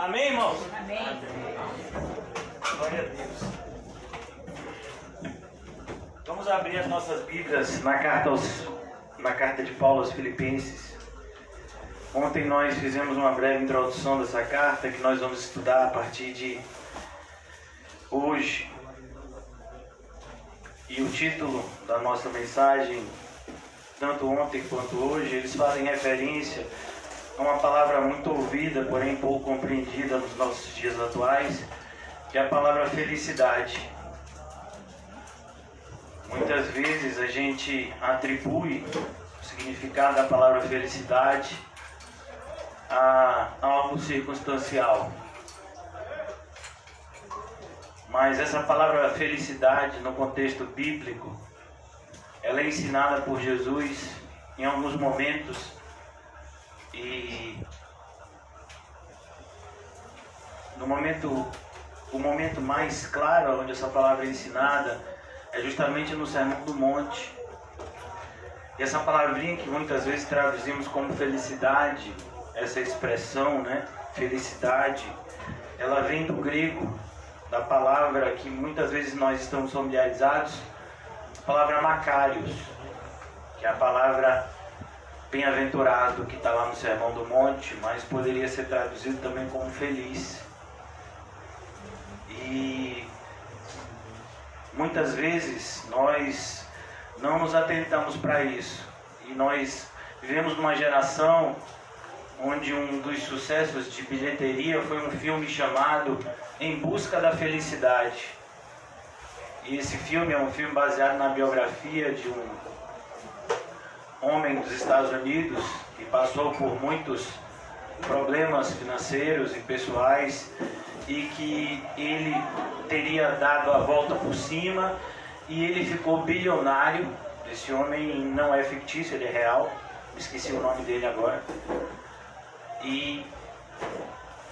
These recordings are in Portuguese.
Amém, irmãos? Amém. Glória a Deus. Vamos abrir as nossas Bíblias na carta de Paulo aos Filipenses. Ontem nós fizemos uma breve introdução dessa carta que nós vamos estudar a partir de hoje. E o título da nossa mensagem, tanto ontem quanto hoje, eles fazem referência a uma palavra muito ouvida, porém pouco compreendida nos nossos dias atuais, que é a palavra felicidade. Muitas vezes a gente atribui o significado da palavra felicidade a algo circunstancial. Mas essa palavra felicidade, no contexto bíblico, ela é ensinada por Jesus em alguns momentos, e o momento mais claro onde essa palavra é ensinada é justamente no Sermão do Monte. E essa palavrinha que muitas vezes traduzimos como felicidade, essa expressão, né, felicidade, ela vem do grego, da palavra que muitas vezes nós estamos familiarizados, a palavra Makarios, que é a palavra bem-aventurado que está lá no Sermão do Monte, mas poderia ser traduzido também como feliz. E muitas vezes nós não nos atentamos para isso. E nós vivemos numa geração onde um dos sucessos de bilheteria foi um filme chamado Em Busca da Felicidade. E esse filme é um filme baseado na biografia de um homem dos Estados Unidos que passou por muitos problemas financeiros e pessoais e que ele teria dado a volta por cima e ele ficou bilionário. Esse homem não é fictício, ele é real, esqueci o nome dele agora. E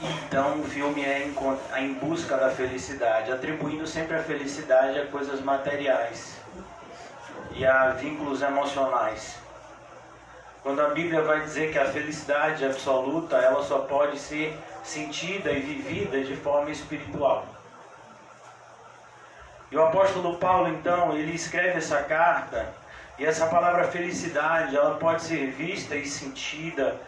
então o filme é Em Busca da Felicidade, atribuindo sempre a felicidade a coisas materiais e a vínculos emocionais. Quando a Bíblia vai dizer que a felicidade absoluta, ela só pode ser sentida e vivida de forma espiritual. E o apóstolo Paulo, então, ele escreve essa carta, e essa palavra felicidade, ela pode ser vista e sentida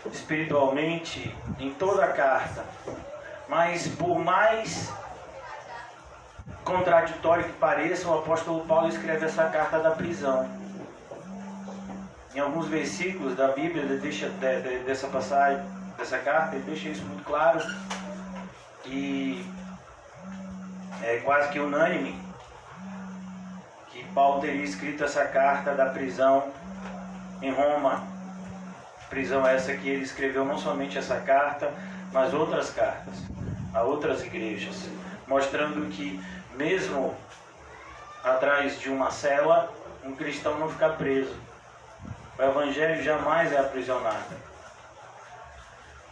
espiritualmente em toda a carta. Mas por mais contraditório que pareça, o apóstolo Paulo escreve essa carta da prisão. Em alguns versículos da Bíblia, ele deixa, dessa passagem, dessa carta, ele deixa isso muito claro. E é quase que unânime que Paulo teria escrito essa carta da prisão em Roma. Prisão essa que ele escreveu não somente essa carta, mas outras cartas a outras igrejas, mostrando que mesmo atrás de uma cela, um cristão não fica preso. O Evangelho jamais é aprisionado.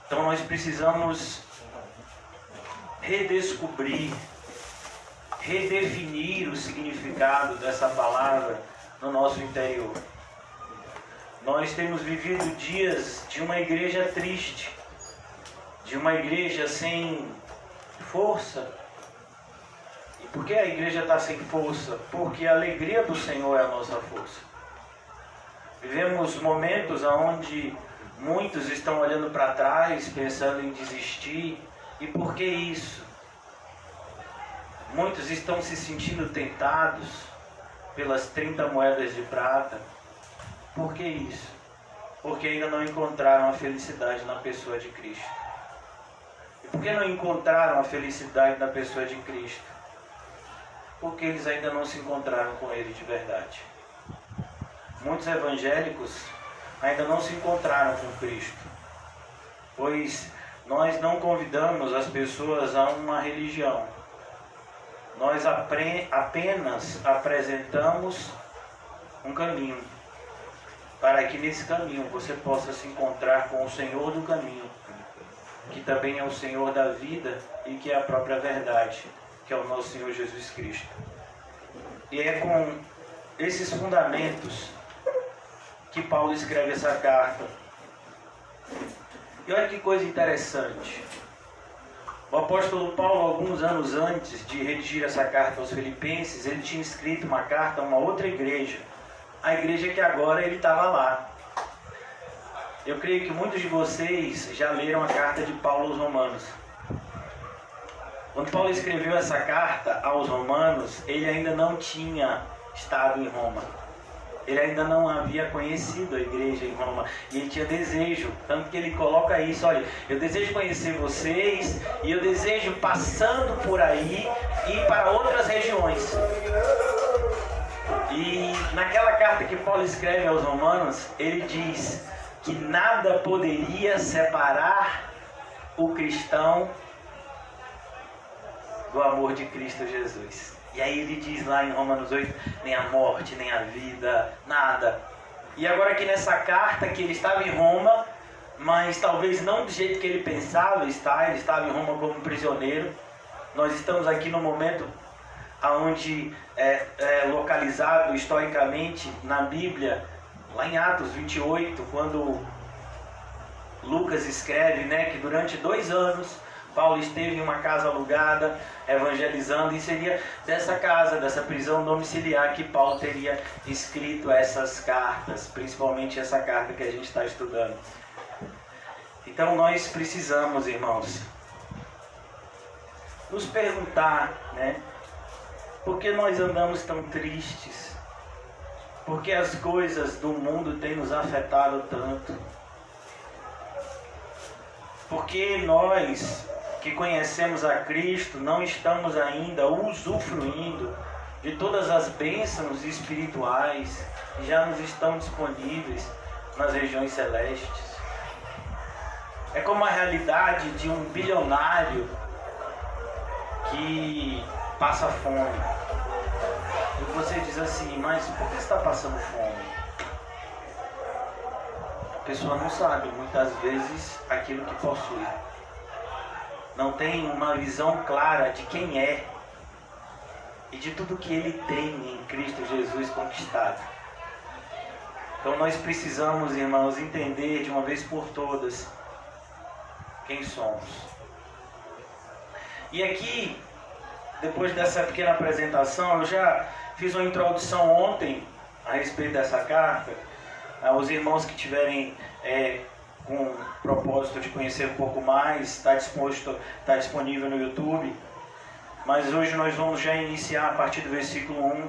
Então nós precisamos redescobrir, redefinir o significado dessa palavra no nosso interior. Nós temos vivido dias de uma igreja triste, de uma igreja sem força. E por que a igreja está sem força? Porque a alegria do Senhor é a nossa força. Vivemos momentos onde muitos estão olhando para trás, pensando em desistir. E por que isso? Muitos estão se sentindo tentados pelas 30 moedas de prata. Por que isso? Porque ainda não encontraram a felicidade na pessoa de Cristo. E por que não encontraram a felicidade na pessoa de Cristo? Porque eles ainda não se encontraram com Ele de verdade. Muitos evangélicos ainda não se encontraram com Cristo, pois nós não convidamos as pessoas a uma religião. Nós apenas apresentamos um caminho, para que nesse caminho você possa se encontrar com o Senhor do caminho, que também é o Senhor da vida e que é a própria verdade, que é o nosso Senhor Jesus Cristo. E é com esses fundamentos que Paulo escreve essa carta. E olha que coisa interessante. O apóstolo Paulo, alguns anos antes de redigir essa carta aos Filipenses, ele tinha escrito uma carta a uma outra igreja, a igreja que agora ele estava lá. Eu creio que muitos de vocês já leram a carta de Paulo aos Romanos. Quando Paulo escreveu essa carta aos Romanos, ele ainda não tinha estado em Roma. Ele ainda não havia conhecido a igreja em Roma. E ele tinha desejo. Tanto que ele coloca isso, olha, eu desejo conhecer vocês e eu desejo, passando por aí, ir para outras regiões. E naquela carta que Paulo escreve aos Romanos, ele diz que nada poderia separar o cristão do amor de Cristo Jesus. E aí ele diz lá em Romanos 8, nem a morte, nem a vida, nada. E agora aqui nessa carta que ele estava em Roma, mas talvez não do jeito que ele pensava estar, ele estava em Roma como prisioneiro. Nós estamos aqui no momento onde é localizado historicamente na Bíblia, lá em Atos 28, quando Lucas escreve, né, que durante 2 anos Paulo esteve em uma casa alugada, evangelizando, e seria dessa casa, dessa prisão domiciliar, que Paulo teria escrito essas cartas, principalmente essa carta que a gente está estudando. Então nós precisamos, irmãos, nos perguntar, né, por que nós andamos tão tristes? Por que as coisas do mundo têm nos afetado tanto? Por que nós que conhecemos a Cristo não estamos ainda usufruindo de todas as bênçãos espirituais que já nos estão disponíveis nas regiões celestes? É como a realidade de um bilionário que passa fome. E você diz assim, mas por que você está passando fome? A pessoa não sabe, muitas vezes, aquilo que possui. Não tem uma visão clara de quem é e de tudo que ele tem em Cristo Jesus conquistado. Então nós precisamos, irmãos, entender de uma vez por todas quem somos. E aqui, depois dessa pequena apresentação, eu já fiz uma introdução ontem a respeito dessa carta. Os irmãos que tiverem com o propósito de conhecer um pouco mais, está disponível no YouTube. Mas hoje nós vamos já iniciar a partir do versículo 1.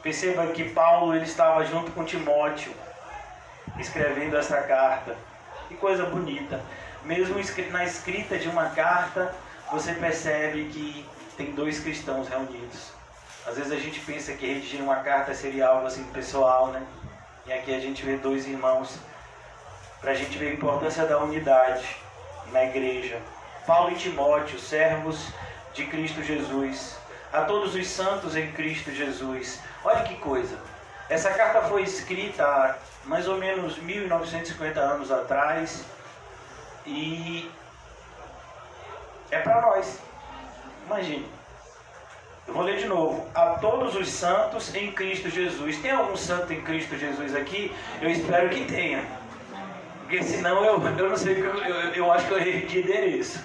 Perceba que Paulo ele estava junto com Timóteo, escrevendo essa carta. Que coisa bonita. Mesmo na escrita de uma carta, você percebe que tem 2 cristãos reunidos. Às vezes a gente pensa que redigir uma carta seria algo assim pessoal, né? E aqui a gente vê 2 irmãos, para a gente ver a importância da unidade na igreja. Paulo e Timóteo, servos de Cristo Jesus, a todos os santos em Cristo Jesus. Olha que coisa, essa carta foi escrita há mais ou menos 1950 anos atrás, e é para nós. Imagine, eu vou ler de novo. A todos os santos em Cristo Jesus. Tem algum santo em Cristo Jesus aqui? Eu espero que tenha. Porque senão eu não sei, eu acho que eu errei de endereço.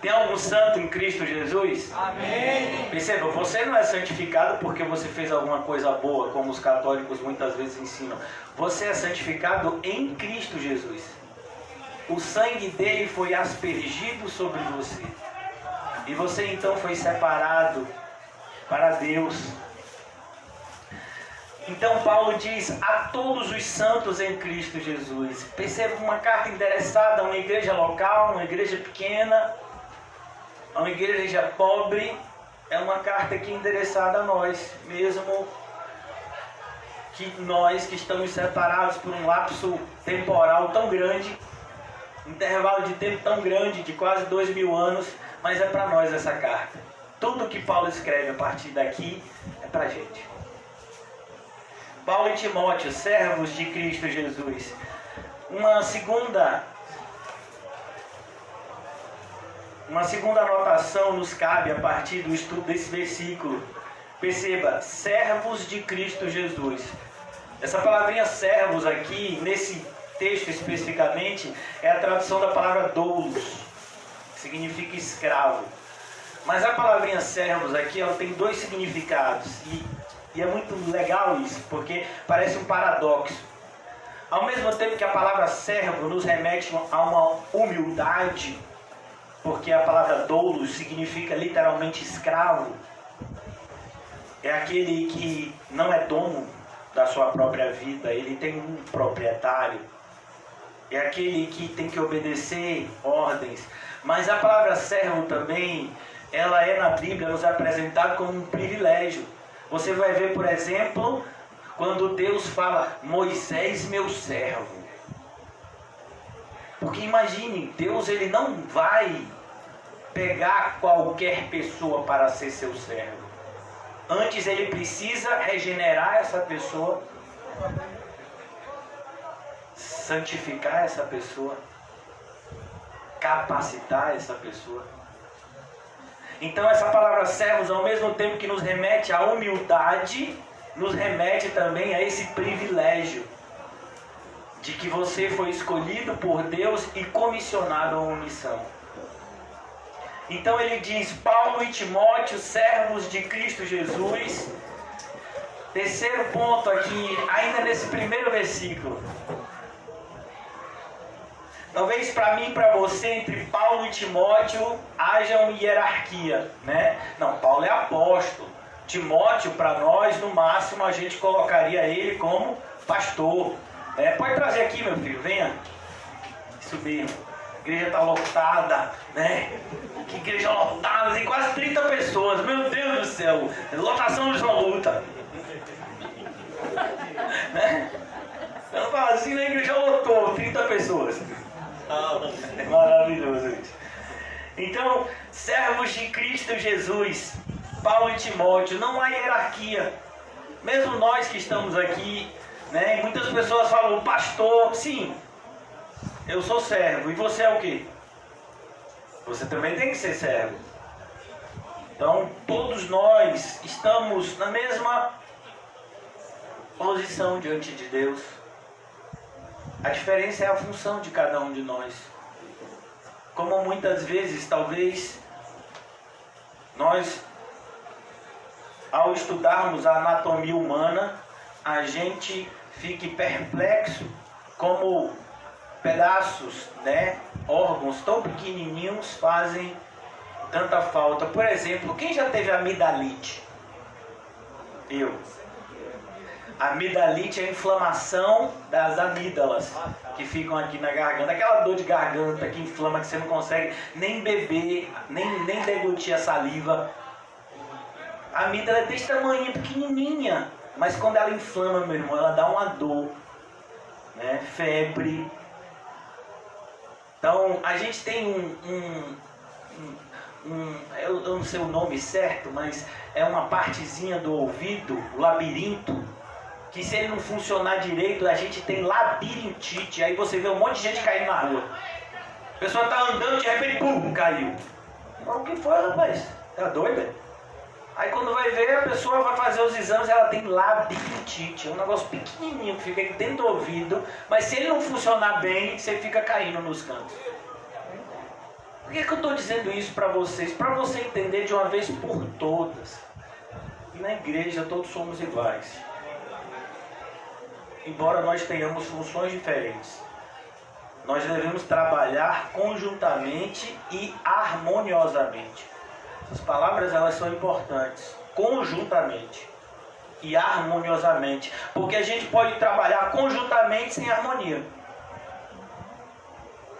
Tem algum santo em Cristo Jesus? Amém. Perceba, você não é santificado porque você fez alguma coisa boa, como os católicos muitas vezes ensinam. Você é santificado em Cristo Jesus. O sangue dele foi aspergido sobre você. E você então foi separado para Deus. Então Paulo diz a todos os santos em Cristo Jesus. Perceba, uma carta endereçada a uma igreja local, uma igreja pequena, a uma igreja pobre. É uma carta aqui endereçada a nós, mesmo que nós que estamos separados por um lapso temporal tão grande, intervalo de tempo tão grande, de quase 2000 anos, mas é para nós essa carta. Tudo que Paulo escreve a partir daqui é para a gente. Paulo e Timóteo, servos de Cristo Jesus. Uma segunda anotação nos cabe a partir do estudo desse versículo. Perceba, servos de Cristo Jesus. Essa palavrinha servos aqui, nesse texto especificamente, é a tradução da palavra doulos. significa escravo. Mas a palavrinha servos aqui, ela tem dois significados. E é muito legal isso, porque parece um paradoxo. Ao mesmo tempo que a palavra servo nos remete a uma humildade, porque a palavra doulos significa literalmente escravo. É aquele que não é dono da sua própria vida, ele tem um proprietário. É aquele que tem que obedecer ordens. Mas a palavra servo também, ela é na Bíblia nos apresentada como um privilégio. Você vai ver, por exemplo, quando Deus fala, Moisés, meu servo. Porque imagine, Deus ele não vai pegar qualquer pessoa para ser seu servo. Antes ele precisa regenerar essa pessoa, santificar essa pessoa, capacitar essa pessoa. Então essa palavra servos, ao mesmo tempo que nos remete à humildade, nos remete também a esse privilégio de que você foi escolhido por Deus e comissionado a uma missão. Então ele diz, Paulo e Timóteo, servos de Cristo Jesus. Terceiro ponto aqui, ainda nesse primeiro versículo. Talvez para mim e para você, entre Paulo e Timóteo, haja uma hierarquia, né? Não, Paulo é apóstolo. Timóteo, para nós, no máximo, a gente colocaria ele como pastor. Pode trazer aqui, meu filho, venha subir. A igreja está lotada, né? Que igreja lotada, tem quase 30 pessoas, meu Deus do céu. Lotação de João Luta. Né? Eu não falo assim, a igreja lotou 30 pessoas. É maravilhoso isso. Então, servos de Cristo Jesus, Paulo e Timóteo, não há hierarquia. Mesmo nós que estamos aqui, né? Muitas pessoas falam, pastor, sim, eu sou servo. E você é o quê? Você também tem que ser servo. Então, todos nós estamos na mesma posição diante de Deus. A diferença é a função de cada um de nós. Como muitas vezes, talvez, nós, ao estudarmos a anatomia humana, a gente fique perplexo como pedaços, né, órgãos tão pequenininhos fazem tanta falta. Por exemplo, quem já teve amidalite? Eu. Amidalite é a inflamação das amígdalas que ficam aqui na garganta. Aquela dor de garganta que inflama, que você não consegue nem beber, nem deglutir a saliva. A amígdala é desse tamanho, pequenininha. Mas quando ela inflama, meu irmão, ela dá uma dor, né? Febre. Então, a gente tem eu não sei o nome certo, mas é uma partezinha do ouvido, o labirinto, que se ele não funcionar direito, a gente tem labirintite. Aí você vê um monte de gente caindo na rua. A pessoa está andando, de repente, pum, caiu. O que foi, rapaz? Tá doida? Aí quando vai ver, a pessoa vai fazer os exames, ela tem labirintite. É um negócio pequenininho que fica dentro do ouvido, mas se ele não funcionar bem, você fica caindo nos cantos. Por que eu estou dizendo isso para vocês? Para você entender de uma vez por todas. E na igreja todos somos iguais. Embora nós tenhamos funções diferentes, nós devemos trabalhar conjuntamente e harmoniosamente. Essas palavras, elas são importantes. Conjuntamente e harmoniosamente. Porque a gente pode trabalhar conjuntamente sem harmonia.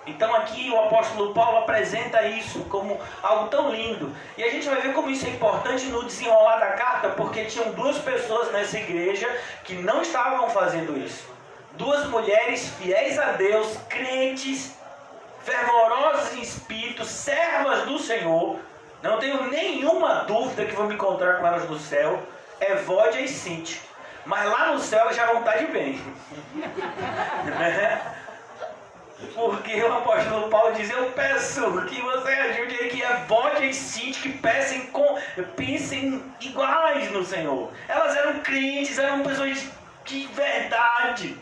Então aqui o apóstolo Paulo apresenta isso como algo tão lindo. E a gente vai ver como isso é importante no desenrolar da carta, porque tinham duas pessoas nessa igreja que não estavam fazendo isso. Duas mulheres fiéis a Deus, crentes, fervorosas em espírito, servas do Senhor. Não tenho nenhuma dúvida que vou me encontrar com elas no céu. Evódia e Cinti. Mas lá no céu elas já vão estar de bem. Porque o apóstolo Paulo diz, eu peço que você ajude aí que Evódia e Cinti que pensem iguais no Senhor. Elas eram crentes, eram pessoas de verdade.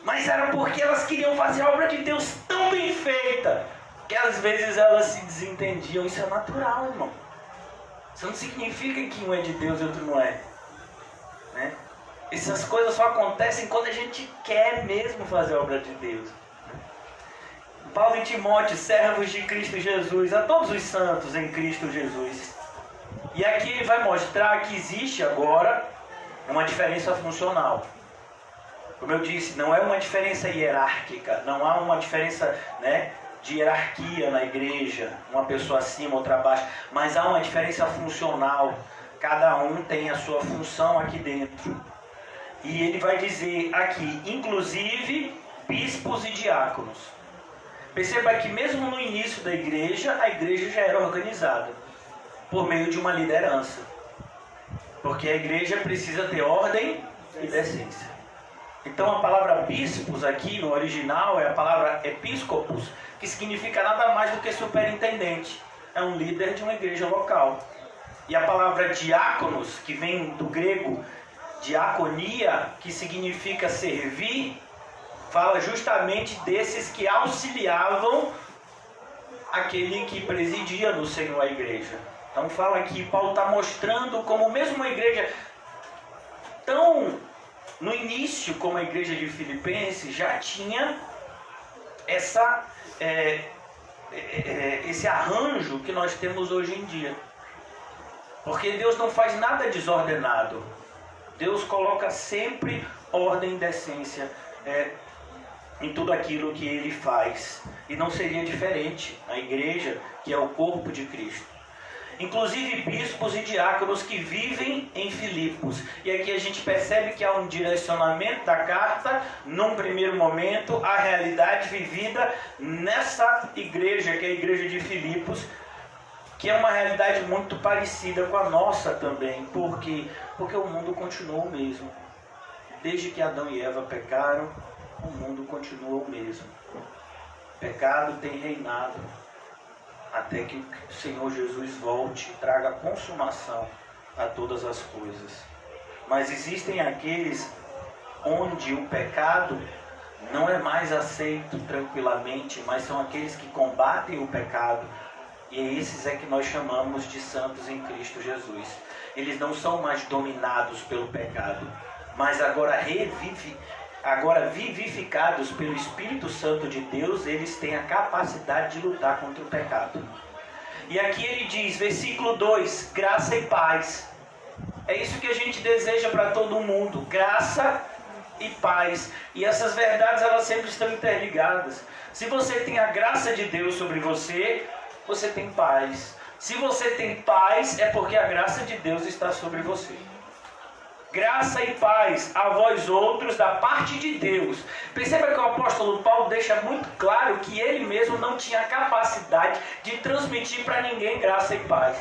Mas era porque elas queriam fazer a obra de Deus tão bem feita, Porque às vezes elas se desentendiam. Isso é natural, irmão. Isso não significa que um é de Deus e outro não é. Né? Essas coisas só acontecem quando a gente quer mesmo fazer a obra de Deus. Paulo e Timóteo, servos de Cristo Jesus, a todos os santos em Cristo Jesus. E aqui ele vai mostrar que existe agora uma diferença funcional. Como eu disse, não é uma diferença hierárquica, não há uma diferença, né, de hierarquia na igreja, uma pessoa acima, outra abaixo, mas há uma diferença funcional. Cada um tem a sua função aqui dentro. E ele vai dizer aqui, inclusive bispos e diáconos. Perceba que mesmo no início da igreja, a igreja já era organizada por meio de uma liderança. Porque a igreja precisa ter ordem e decência. Então a palavra bispos aqui no original é a palavra episcopos, que significa nada mais do que superintendente. É um líder de uma igreja local. E a palavra diáconos, que vem do grego diaconia, que significa servir, fala justamente desses que auxiliavam aquele que presidia no Senhor a igreja. Então fala que Paulo está mostrando como mesmo uma igreja tão no início como a igreja de Filipenses já tinha esse arranjo que nós temos hoje em dia. Porque Deus não faz nada desordenado. Deus coloca sempre ordem e decência em tudo aquilo que Ele faz. E não seria diferente a igreja, que é o corpo de Cristo. Inclusive bispos e diáconos que vivem em Filipos. E aqui a gente percebe que há um direcionamento da carta, num primeiro momento, à realidade vivida nessa igreja, que é a igreja de Filipos, que é uma realidade muito parecida com a nossa também. Por quê? Porque o mundo continua o mesmo. Desde que Adão e Eva pecaram, o mundo continua o mesmo. O pecado tem reinado até que o Senhor Jesus volte e traga consumação a todas as coisas. Mas existem aqueles onde o pecado não é mais aceito tranquilamente, mas são aqueles que combatem o pecado. E esses é que nós chamamos de santos em Cristo Jesus. Eles não são mais dominados pelo pecado, mas agora vivificados pelo Espírito Santo de Deus, eles têm a capacidade de lutar contra o pecado. E aqui ele diz, versículo 2, graça e paz. É isso que a gente deseja para todo mundo, graça e paz. E essas verdades, elas sempre estão interligadas. Se você tem a graça de Deus sobre você, você tem paz. Se você tem paz, é porque a graça de Deus está sobre você. Graça e paz a vós outros da parte de Deus. Perceba que o apóstolo Paulo deixa muito claro que ele mesmo não tinha capacidade de transmitir para ninguém graça e paz.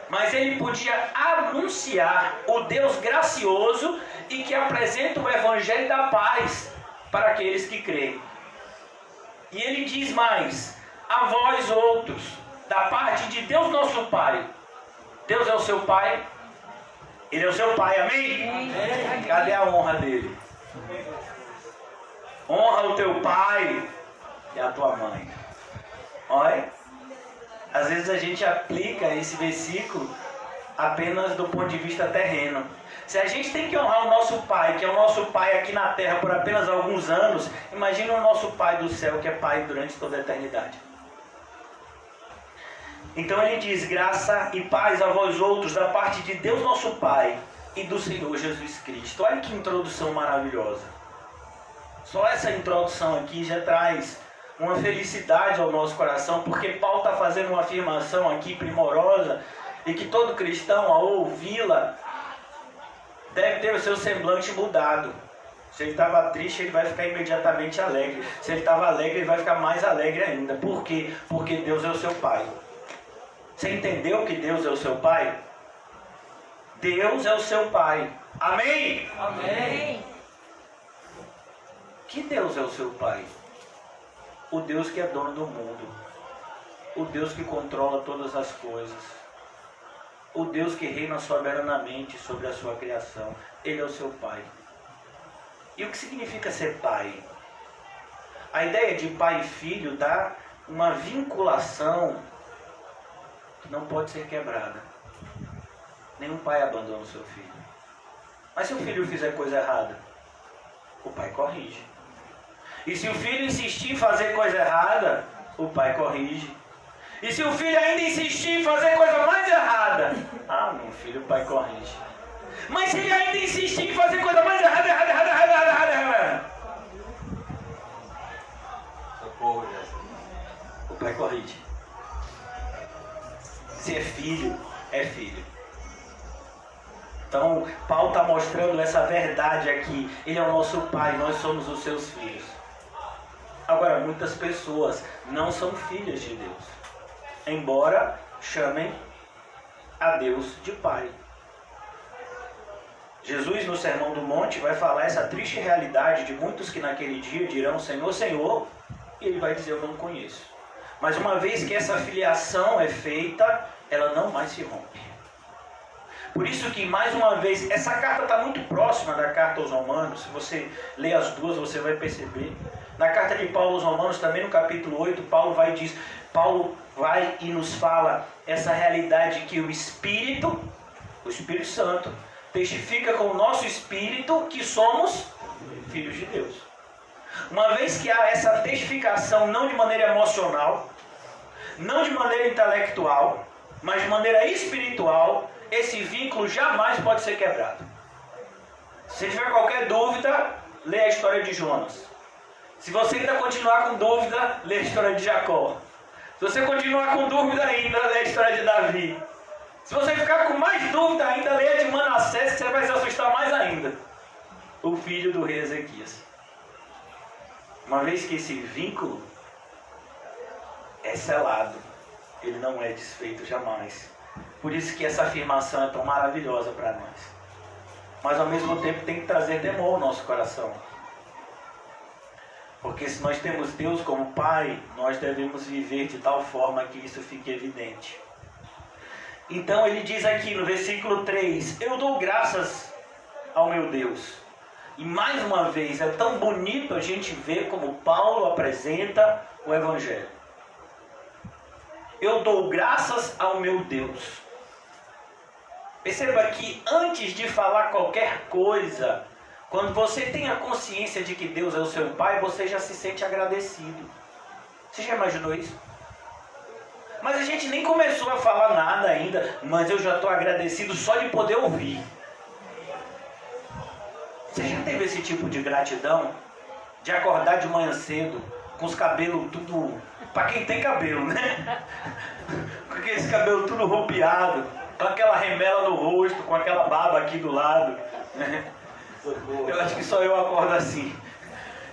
Mas ele podia anunciar o Deus gracioso e que apresenta o evangelho da paz para aqueles que creem. E ele diz mais, a vós outros, da parte de Deus nosso Pai. Deus é o seu Pai. Ele é o seu Pai, amém? Amém. Cadê a honra dele? Honra o teu pai e a tua mãe. Olha, às vezes a gente aplica esse versículo apenas do ponto de vista terreno. Se a gente tem que honrar o nosso pai, que é o nosso pai aqui na terra por apenas alguns anos, imagina o nosso pai do céu, que é pai durante toda a eternidade. Então ele diz, graça e paz a vós outros da parte de Deus nosso Pai e do Senhor Jesus Cristo. Olha que introdução maravilhosa. Só essa introdução aqui já traz uma felicidade ao nosso coração, porque Paulo está fazendo uma afirmação aqui primorosa e que todo cristão, ao ouvi-la, deve ter o seu semblante mudado. Se ele estava triste, ele vai ficar imediatamente alegre. Se ele estava alegre, ele vai ficar mais alegre ainda. Por quê? Porque Deus é o seu Pai. Você entendeu que Deus é o seu Pai? Deus é o seu Pai. Amém? Amém. Que Deus é o seu Pai? O Deus que é dono do mundo. O Deus que controla todas as coisas. O Deus que reina soberanamente sobre a sua criação. Ele é o seu Pai. E o que significa ser pai? A ideia de pai e filho dá uma vinculação que não pode ser quebrada. Nenhum pai abandona o seu filho. Mas se o filho fizer coisa errada, o pai corrige. E se o filho insistir em fazer coisa errada, o pai corrige. E se o filho ainda insistir em fazer coisa mais errada, meu filho, o pai corrige. Mas se ele ainda insistir em fazer coisa mais errada, o pai corrige. Se é filho, é filho. Então, Paulo está mostrando essa verdade aqui. Ele é o nosso pai, nós somos os seus filhos. Agora, muitas pessoas não são filhas de Deus, embora chamem a Deus de pai. Jesus, no Sermão do Monte, vai falar essa triste realidade de muitos que naquele dia dirão Senhor, Senhor, e ele vai dizer eu não conheço. Mas uma vez que essa filiação é feita, ela não mais se rompe. Por isso que, mais uma vez, essa carta está muito próxima da carta aos Romanos. Se você ler as duas, você vai perceber. Na carta de Paulo aos Romanos, também no capítulo 8, Paulo vai e nos fala essa realidade que o Espírito Santo, testifica com o nosso espírito que somos filhos de Deus. Uma vez que há essa testificação, não de maneira emocional, não de maneira intelectual, mas de maneira espiritual, esse vínculo jamais pode ser quebrado. Se tiver qualquer dúvida, lê a história de Jonas. Se você ainda continuar com dúvida, lê a história de Jacó. Se você continuar com dúvida ainda, lê a história de Davi. Se você ficar com mais dúvida ainda, lê a de Manassés, que você vai se assustar mais ainda. O filho do rei Ezequias. Uma vez que esse vínculo é selado, ele não é desfeito jamais. Por isso que essa afirmação é tão maravilhosa para nós. Mas ao mesmo tempo tem que trazer temor ao nosso coração. Porque se nós temos Deus como Pai, nós devemos viver de tal forma que isso fique evidente. Então ele diz aqui no versículo 3, eu dou graças ao meu Deus. E mais uma vez, é tão bonito a gente ver como Paulo apresenta o Evangelho. Eu dou graças ao meu Deus. Perceba que antes de falar qualquer coisa, quando você tem a consciência de que Deus é o seu Pai, você já se sente agradecido. Você já imaginou isso? Mas a gente nem começou a falar nada ainda, mas eu já estou agradecido só de poder ouvir. Você já teve esse tipo de gratidão? De acordar de manhã cedo, com os cabelos tudo... Para quem tem cabelo, né? Com aquele cabelo tudo rompeado, com aquela remela no rosto, com aquela barba aqui do lado, né? Eu acho que só eu acordo assim.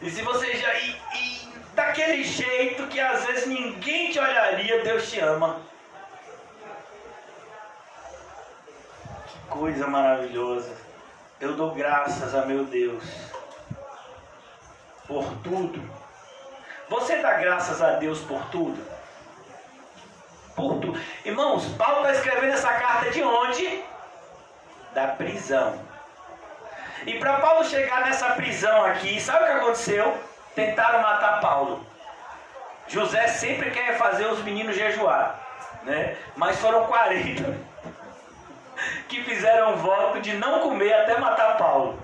E se você já ir daquele jeito que às vezes ninguém te olharia, Deus te ama. Que coisa maravilhosa. Eu dou graças a meu Deus por tudo. Você dá graças a Deus por tudo? Por tudo. Irmãos, Paulo está escrevendo essa carta de onde? Da prisão. E para Paulo chegar nessa prisão aqui, sabe o que aconteceu? Tentaram matar Paulo. José sempre quer fazer os meninos jejuar, né? Mas foram 40 que fizeram voto de não comer até matar Paulo.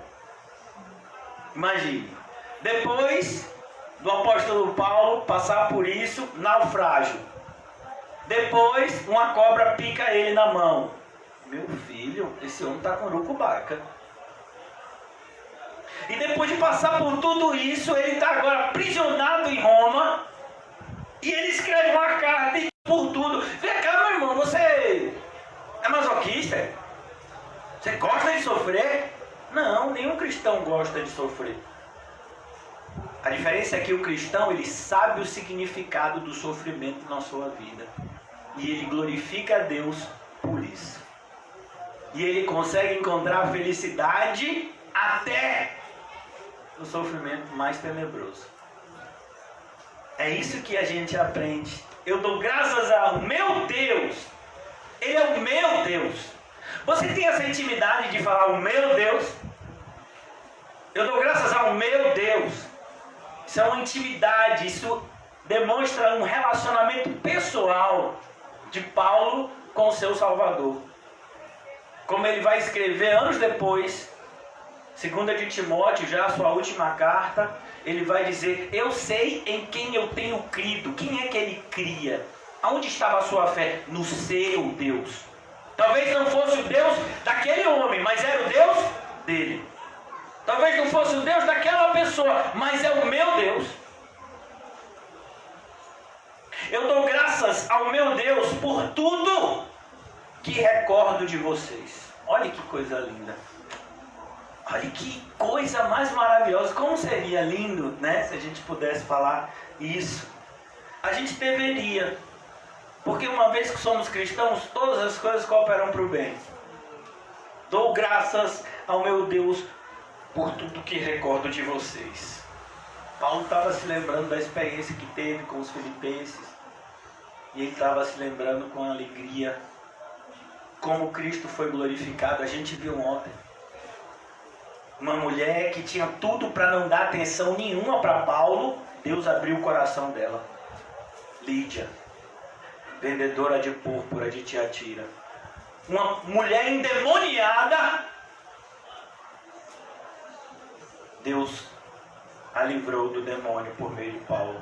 Imagine. Depois do apóstolo Paulo passar por isso, naufrágio. Depois uma cobra pica ele na mão. Meu filho, esse homem está com urucubaca. E depois de passar por tudo isso, ele está agora aprisionado em Roma. E ele escreve uma carta e por tudo. Vem cá, meu irmão, você é masoquista? Você gosta de sofrer? Não, nenhum cristão gosta de sofrer. A diferença é que o cristão, ele sabe o significado do sofrimento na sua vida. E ele glorifica a Deus por isso. E ele consegue encontrar felicidade até no sofrimento mais tenebroso. É isso que a gente aprende. Eu dou graças ao meu Deus. Ele é o meu Deus. Você tem essa intimidade de falar o meu Deus? Eu dou graças ao meu Deus. Isso é uma intimidade. Isso demonstra um relacionamento pessoal de Paulo com o seu Salvador. Como ele vai escrever anos depois, 2 de Timóteo, já a sua última carta, ele vai dizer: eu sei em quem eu tenho crido. Quem é que ele cria? Aonde estava a sua fé? No seu Deus. Talvez não fosse o Deus daquele homem, mas era o Deus dele. Talvez não fosse o Deus daquela pessoa, mas é o meu Deus. Eu dou graças ao meu Deus por tudo que recordo de vocês. Olha que coisa linda. Olha que coisa mais maravilhosa. Como seria lindo, né, se a gente pudesse falar isso. A gente deveria. Porque uma vez que somos cristãos, todas as coisas cooperam para o bem. Dou graças ao meu Deus por tudo que recordo de vocês. Paulo estava se lembrando da experiência que teve com os filipenses. E ele estava se lembrando com alegria como Cristo foi glorificado. A gente viu ontem uma mulher que tinha tudo para não dar atenção nenhuma para Paulo. Deus abriu o coração dela. Lídia, vendedora de púrpura de Tiatira. Uma mulher endemoniada. Deus a livrou do demônio por meio de Paulo.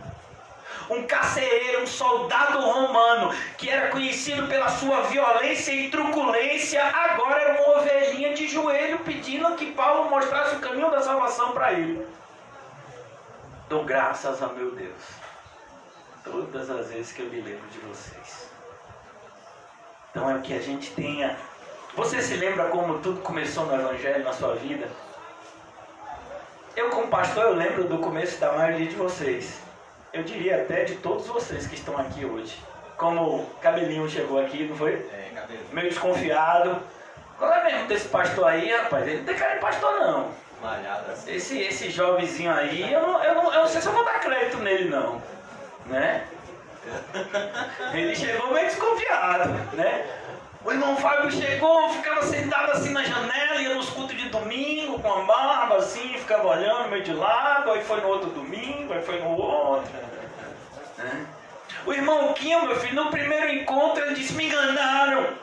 Um carcereiro, um soldado romano, que era conhecido pela sua violência e truculência, agora era uma ovelhinha de joelho pedindo que Paulo mostrasse o caminho da salvação para ele. Dou graças ao meu Deus todas as vezes que eu me lembro de vocês. Então é o que a gente tenha. Você se lembra como tudo começou no Evangelho na sua vida? Eu, como pastor, eu lembro do começo da maioria de vocês. Eu diria até de todos vocês que estão aqui hoje. Como o Cabelinho chegou aqui, não foi? Cabelinho. Meio desconfiado. Qual é mesmo desse pastor aí, rapaz? Ele não tem cara de pastor, não. Malhado assim. Esse jovenzinho aí, eu não sei se eu vou dar crédito nele, não. Né? Ele chegou meio desconfiado, né? O irmão Fábio chegou, ficava sentado assim na janela, ia nos cultos de domingo, com a barba assim, ficava olhando meio de lado, aí foi no outro domingo, aí foi no outro. Né? O irmão Quinho, meu filho, no primeiro encontro, ele disse: me enganaram.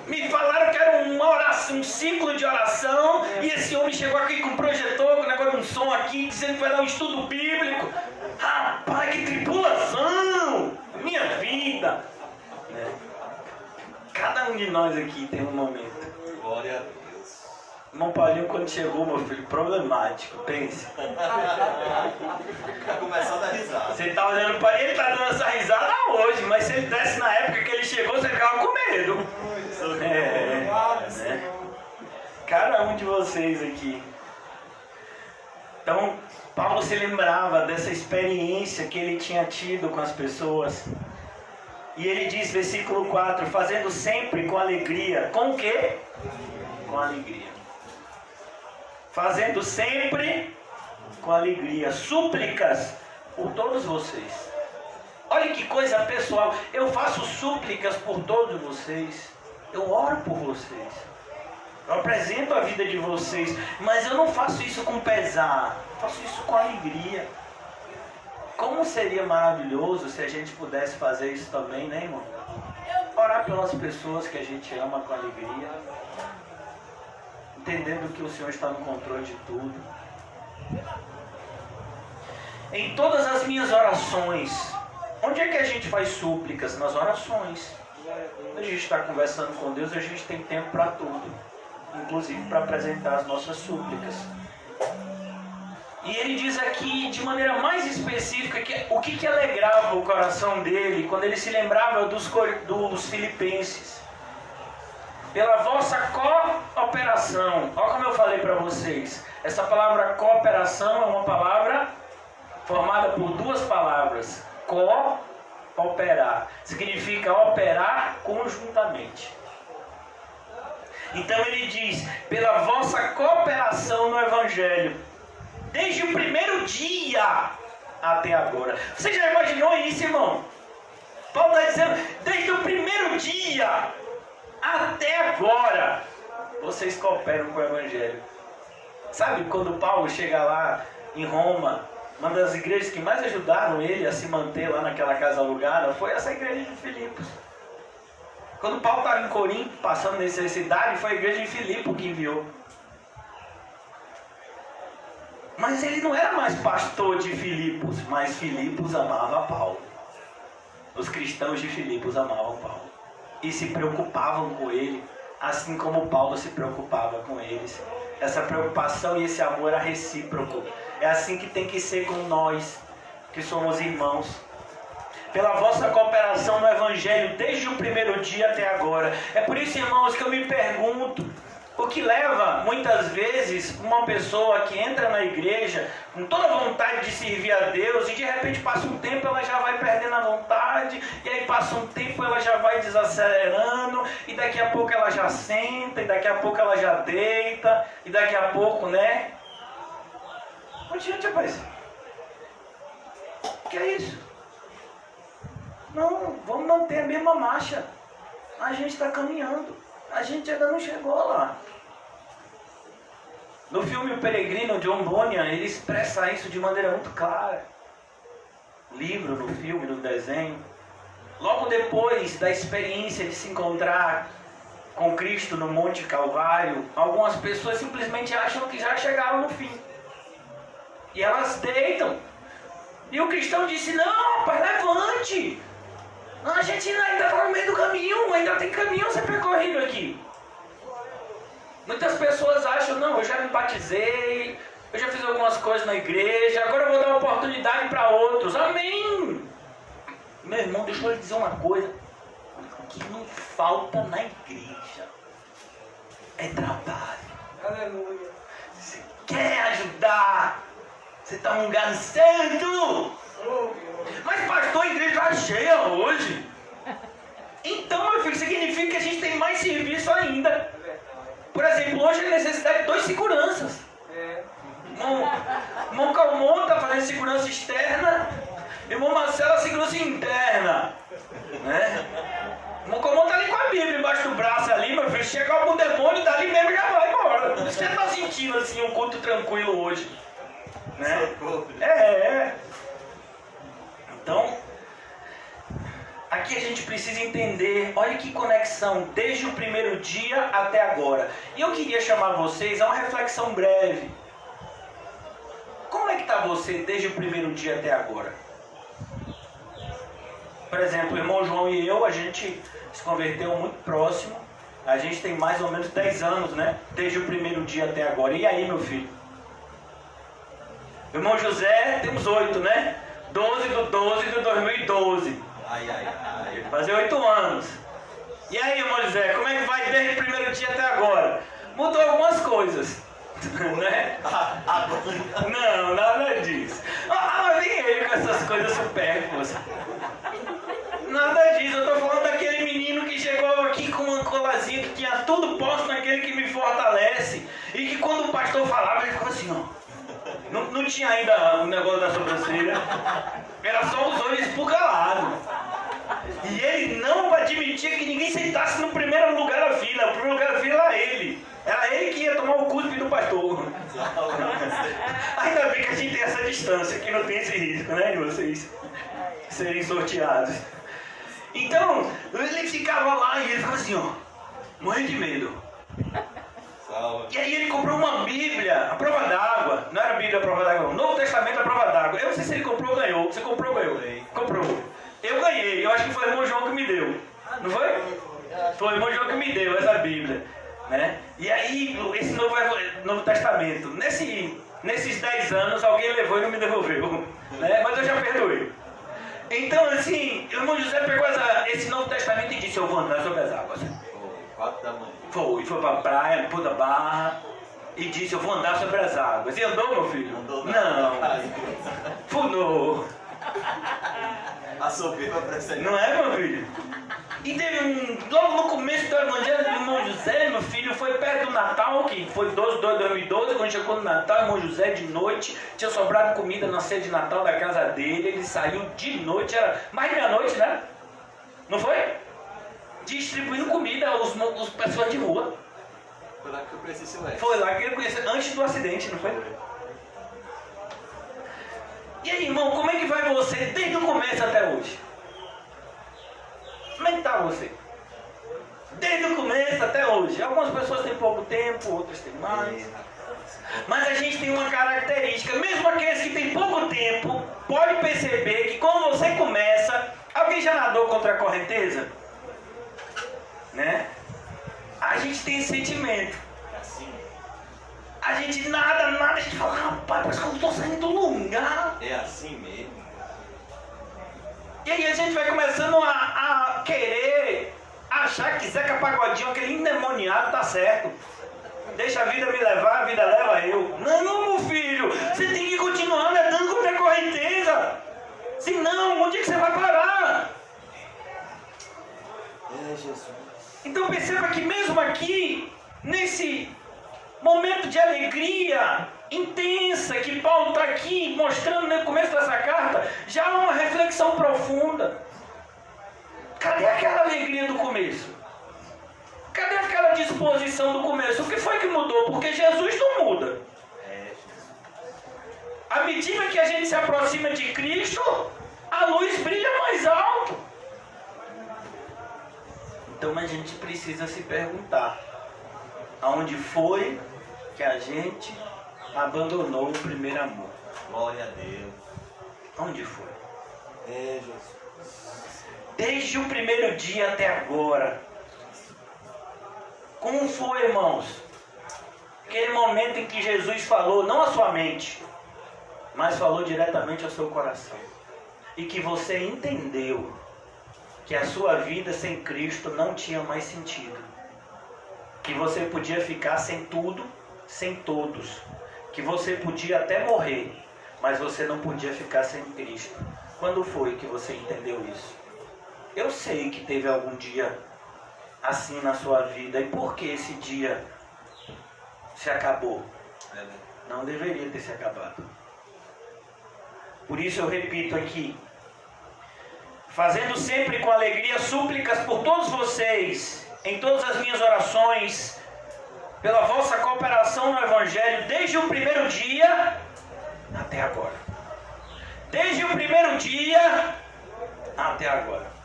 Me falaram que era uma oração, um ciclo de oração, e esse homem chegou aqui com um projetor, com um negócio de um som aqui, dizendo que vai dar um estudo bíblico. Rapaz, que tribulação! Minha vida! Né? Cada um de nós aqui tem um momento. Glória a Deus. Irmão Paulinho, quando chegou, meu filho, problemático, pense. Vai começar a dar risada. Você tá olhando para ele, tá dando essa risada hoje, mas se ele desse na época que ele chegou, você ficava com medo. Né? Cada um de vocês aqui. Então, Paulo se lembrava dessa experiência que ele tinha tido com as pessoas. E ele diz, versículo 4, fazendo sempre com alegria. Com o quê? Com alegria. Fazendo sempre com alegria. Súplicas por todos vocês. Olha que coisa pessoal. Eu faço súplicas por todos vocês. Eu oro por vocês. Eu apresento a vida de vocês. Mas eu não faço isso com pesar. Eu faço isso com alegria. Como seria maravilhoso se a gente pudesse fazer isso também, né, irmão? Orar pelas pessoas que a gente ama com alegria. Entendendo que o Senhor está no controle de tudo. Em todas as minhas orações. Onde é que a gente faz súplicas? Nas orações. Quando a gente está conversando com Deus, a gente tem tempo para tudo. Inclusive para apresentar as nossas súplicas. E ele diz aqui de maneira mais específica o que alegrava o coração dele quando ele se lembrava dos filipenses. Pela vossa cooperação. Olha como eu falei para vocês. Essa palavra cooperação é uma palavra formada por duas palavras. Cooperar. Significa operar conjuntamente. Então ele diz, pela vossa cooperação no Evangelho. Desde o primeiro dia até agora. Você já imaginou isso, irmão? Paulo está dizendo, desde o primeiro dia até agora, vocês cooperam com o Evangelho. Sabe quando Paulo chega lá em Roma Uma das igrejas que mais ajudaram ele a se manter lá naquela casa alugada foi essa igreja de Filipos. Quando Paulo estava em Corinto, passando necessidade, foi a igreja de Filipos que enviou. Mas ele não era mais pastor de Filipos, mas Filipos amava Paulo. Os cristãos de Filipos amavam Paulo e se preocupavam com ele, assim como Paulo se preocupava com eles. Essa preocupação e esse amor era recíproco. É assim que tem que ser com nós, que somos irmãos. Pela vossa cooperação no Evangelho, desde o primeiro dia até agora. É por isso, irmãos, que eu me pergunto, o que leva, muitas vezes, uma pessoa que entra na igreja com toda a vontade de servir a Deus e de repente passa um tempo, ela já vai perdendo a vontade, e aí passa um tempo, ela já vai desacelerando, e daqui a pouco ela já senta, e daqui a pouco ela já deita, e daqui a pouco, né? Adiante, rapaz. O que é isso? Não, vamos manter a mesma marcha. A gente está caminhando. A gente ainda não chegou lá. No filme O Peregrino, John Bunyan, ele expressa isso de maneira muito clara. No livro, no filme, no desenho. Logo depois da experiência de se encontrar com Cristo no Monte Calvário, algumas pessoas simplesmente acham que já chegaram no fim. E elas deitam. E o cristão disse, não, rapaz, levante. A gente ainda está no meio do caminho, ainda tem caminho a ser percorrido aqui. Muitas pessoas acham, não, eu já me batizei, eu já fiz algumas coisas na igreja, agora eu vou dar oportunidade para outros. Amém! Meu irmão, deixa eu lhe dizer uma coisa. O que não falta na igreja é trabalho. Aleluia. Você quer ajudar? Você está num lugar certo. Mas pastor, a igreja está cheia hoje. Então, meu filho, significa que a gente tem mais serviço ainda. Por exemplo, hoje a necessidade de 2 seguranças. Irmão Calmon está fazendo segurança externa. Irmão Marcelo, segurança interna. Né? Irmão Calmon está ali com a Bíblia embaixo do braço ali, meu filho. Chega algum demônio, dali mesmo já vai embora. Você está sentindo assim um culto tranquilo hoje. Né? Então, aqui a gente precisa entender, olha que conexão, desde o primeiro dia até agora. E eu queria chamar vocês a uma reflexão breve. Como é que está você desde o primeiro dia até agora? Por exemplo, o irmão João e eu, a gente se converteu muito próximo. A gente tem mais ou menos 10 anos, né? Desde o primeiro dia até agora. E aí, meu filho? O irmão José, temos 8, né? 12 de 2012. Fazer 8 anos. E aí, irmão José, como é que vai desde o primeiro dia até agora? Mudou algumas coisas. Né? Não, nada disso. Nem ele com essas coisas supérfluas. Nada disso, eu tô falando daquele menino que chegou aqui com uma colazinha que tinha tudo posto naquele que me fortalece. E que quando o pastor falava, ele ficava assim, ó. Não tinha ainda o negócio da sobrancelha. Era só os olhos esbugalhados. E ele não admitia que ninguém sentasse no primeiro lugar da fila. O primeiro lugar da fila era ele. Era ele que ia tomar o cuspe do pastor. Ainda bem que a gente tem essa distância, que não tem esse risco, né, de vocês serem sorteados. Então, ele ficava lá e ele ficava assim, ó, morrendo de medo. E aí ele comprou uma Bíblia, a prova d'água. Não era a Bíblia a prova d'água, não. Novo Testamento a prova d'água. Eu não sei se ele comprou ou ganhou. Você comprou ou ganhou? Comprou. Eu ganhei. Eu acho que foi o irmão João que me deu. Não foi? Foi o irmão João que me deu essa Bíblia. Né? E aí, esse Novo Testamento. Nesses 10 anos, alguém levou e não me devolveu. Né? Mas eu já perdoei. Então, assim, o irmão José pegou esse Novo Testamento e disse, eu vou andar sobre as águas. 4 da manhã. Foi pra praia, pôs da barra e disse, eu vou andar sobre as águas. E andou, meu filho? Andou não. Fundou. A soberba precede. Não é, meu filho? E teve logo no começo do evangelho do irmão José, meu filho, foi perto do Natal, que foi 12/2/2012, quando chegou no Natal, o irmão José de noite, tinha sobrado comida na ceia de Natal da casa dele, ele saiu de noite, era mais de meia-noite, né? Não foi? Distribuindo comida aos pessoas de rua. Foi lá que eu conheci o Silvestre. Foi lá que ele conheceu, antes do acidente, não foi? E aí, irmão, como é que vai você desde o começo até hoje? Como é que está você? Desde o começo até hoje. Algumas pessoas têm pouco tempo, outras têm mais. Mas a gente tem uma característica, mesmo aqueles que têm pouco tempo, pode perceber que quando você começa, alguém já nadou contra a correnteza? Né? A gente tem esse sentimento. A gente nada, a gente fala, rapaz, parece que eu estou saindo do lugar. É assim mesmo. E aí a gente vai começando a querer achar que Zeca Pagodinho, aquele endemoniado, tá certo. Deixa a vida me levar, a vida leva eu. Não, meu filho, você tem que continuar nadando contra a correnteza. Senão, onde é que você vai parar? É, Jesus. Então perceba que mesmo aqui, nesse momento de alegria intensa que Paulo está aqui mostrando no começo dessa carta, já há uma reflexão profunda. Cadê aquela alegria do começo? Cadê aquela disposição do começo? O que foi que mudou? Porque Jesus não muda. À medida que a gente se aproxima de Cristo, a luz brilha mais alto. Então a gente precisa se perguntar: aonde foi que a gente abandonou o primeiro amor? Glória a Deus. Onde foi? É, Jesus. Desde o primeiro dia até agora. Como foi, irmãos? Aquele momento em que Jesus falou, não à sua mente, mas falou diretamente ao seu coração. E que você entendeu que a sua vida sem Cristo não tinha mais sentido. Que você podia ficar sem tudo, sem todos. Que você podia até morrer, mas você não podia ficar sem Cristo. Quando foi que você entendeu isso? Eu sei que teve algum dia assim na sua vida. E por que esse dia se acabou? Não deveria ter se acabado. Por isso eu repito aqui: fazendo sempre com alegria súplicas por todos vocês, em todas as minhas orações, pela vossa cooperação no Evangelho, desde o primeiro dia até agora. Desde o primeiro dia até agora.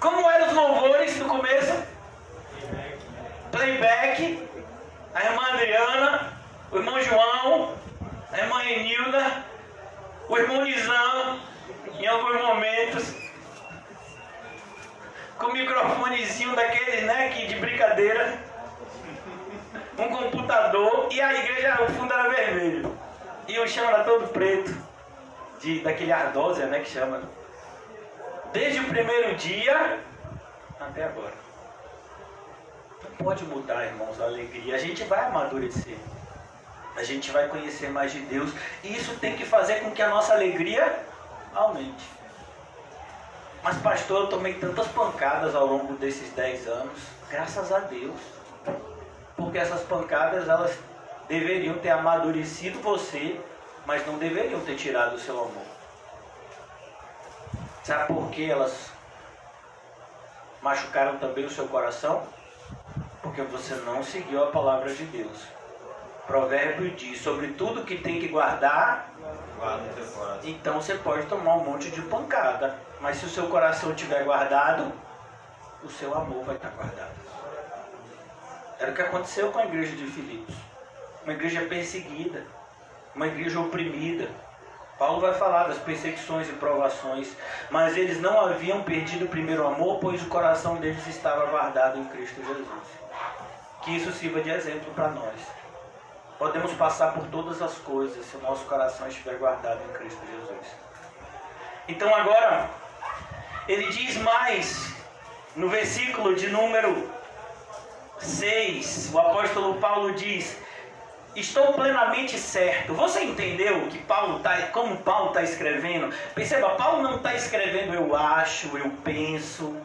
Como eram os louvores no começo? Playback, a irmã Adriana, o irmão João, a irmã Enilda, o irmão Nizam, em alguns momentos, com o microfonezinho daqueles, né, que de brincadeira, um computador, e a igreja, o fundo era vermelho, e o chão era todo preto, daquele ardósia, né, que chama. Desde o primeiro dia até agora. Não pode mudar, irmãos, a alegria. A gente vai amadurecer. A gente vai conhecer mais de Deus. E isso tem que fazer com que a nossa alegria aumente. Mas, pastor, eu tomei tantas pancadas ao longo desses 10 anos. Graças a Deus. Porque essas pancadas, elas deveriam ter amadurecido você, mas não deveriam ter tirado o seu amor. Sabe por que elas machucaram também o seu coração? Porque você não seguiu a palavra de Deus. Provérbio diz: sobre tudo que tem que guardar, Guarda o teu coração. então você pode tomar um monte de pancada. Mas se o seu coração estiver guardado, o seu amor vai estar guardado. Era o que aconteceu com a igreja de Filipos. Uma igreja perseguida, uma igreja oprimida. Paulo vai falar das perseguições e provações, mas eles não haviam perdido o primeiro amor, pois o coração deles estava guardado em Cristo Jesus. Que isso sirva de exemplo para nós. Podemos passar por todas as coisas se o nosso coração estiver guardado em Cristo Jesus. Então agora, ele diz mais, no versículo de número 6, o apóstolo Paulo diz: estou plenamente certo. Você entendeu que como Paulo está escrevendo? Perceba, Paulo não está escrevendo eu acho, eu penso,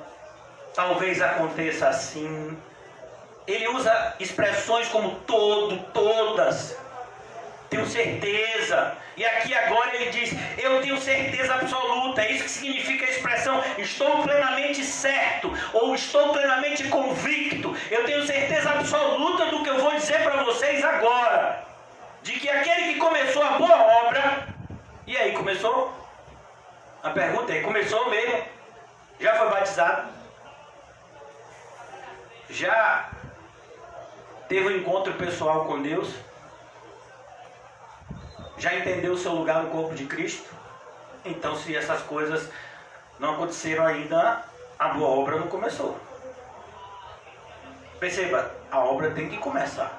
talvez aconteça assim. Ele usa expressões como todo, todas, tenho certeza. E aqui agora ele diz: eu tenho certeza absoluta. É isso que significa a expressão estou plenamente certo, ou estou plenamente convicto. Eu tenho certeza absoluta do que eu vou dizer para vocês agora, de que aquele que começou a boa obra E aí, começou? A pergunta é, começou mesmo? Já foi batizado? Já teve um encontro pessoal com Deus? Já entendeu o seu lugar no corpo de Cristo? Então, se essas coisas não aconteceram ainda, a boa obra não começou. Perceba, a obra tem que começar.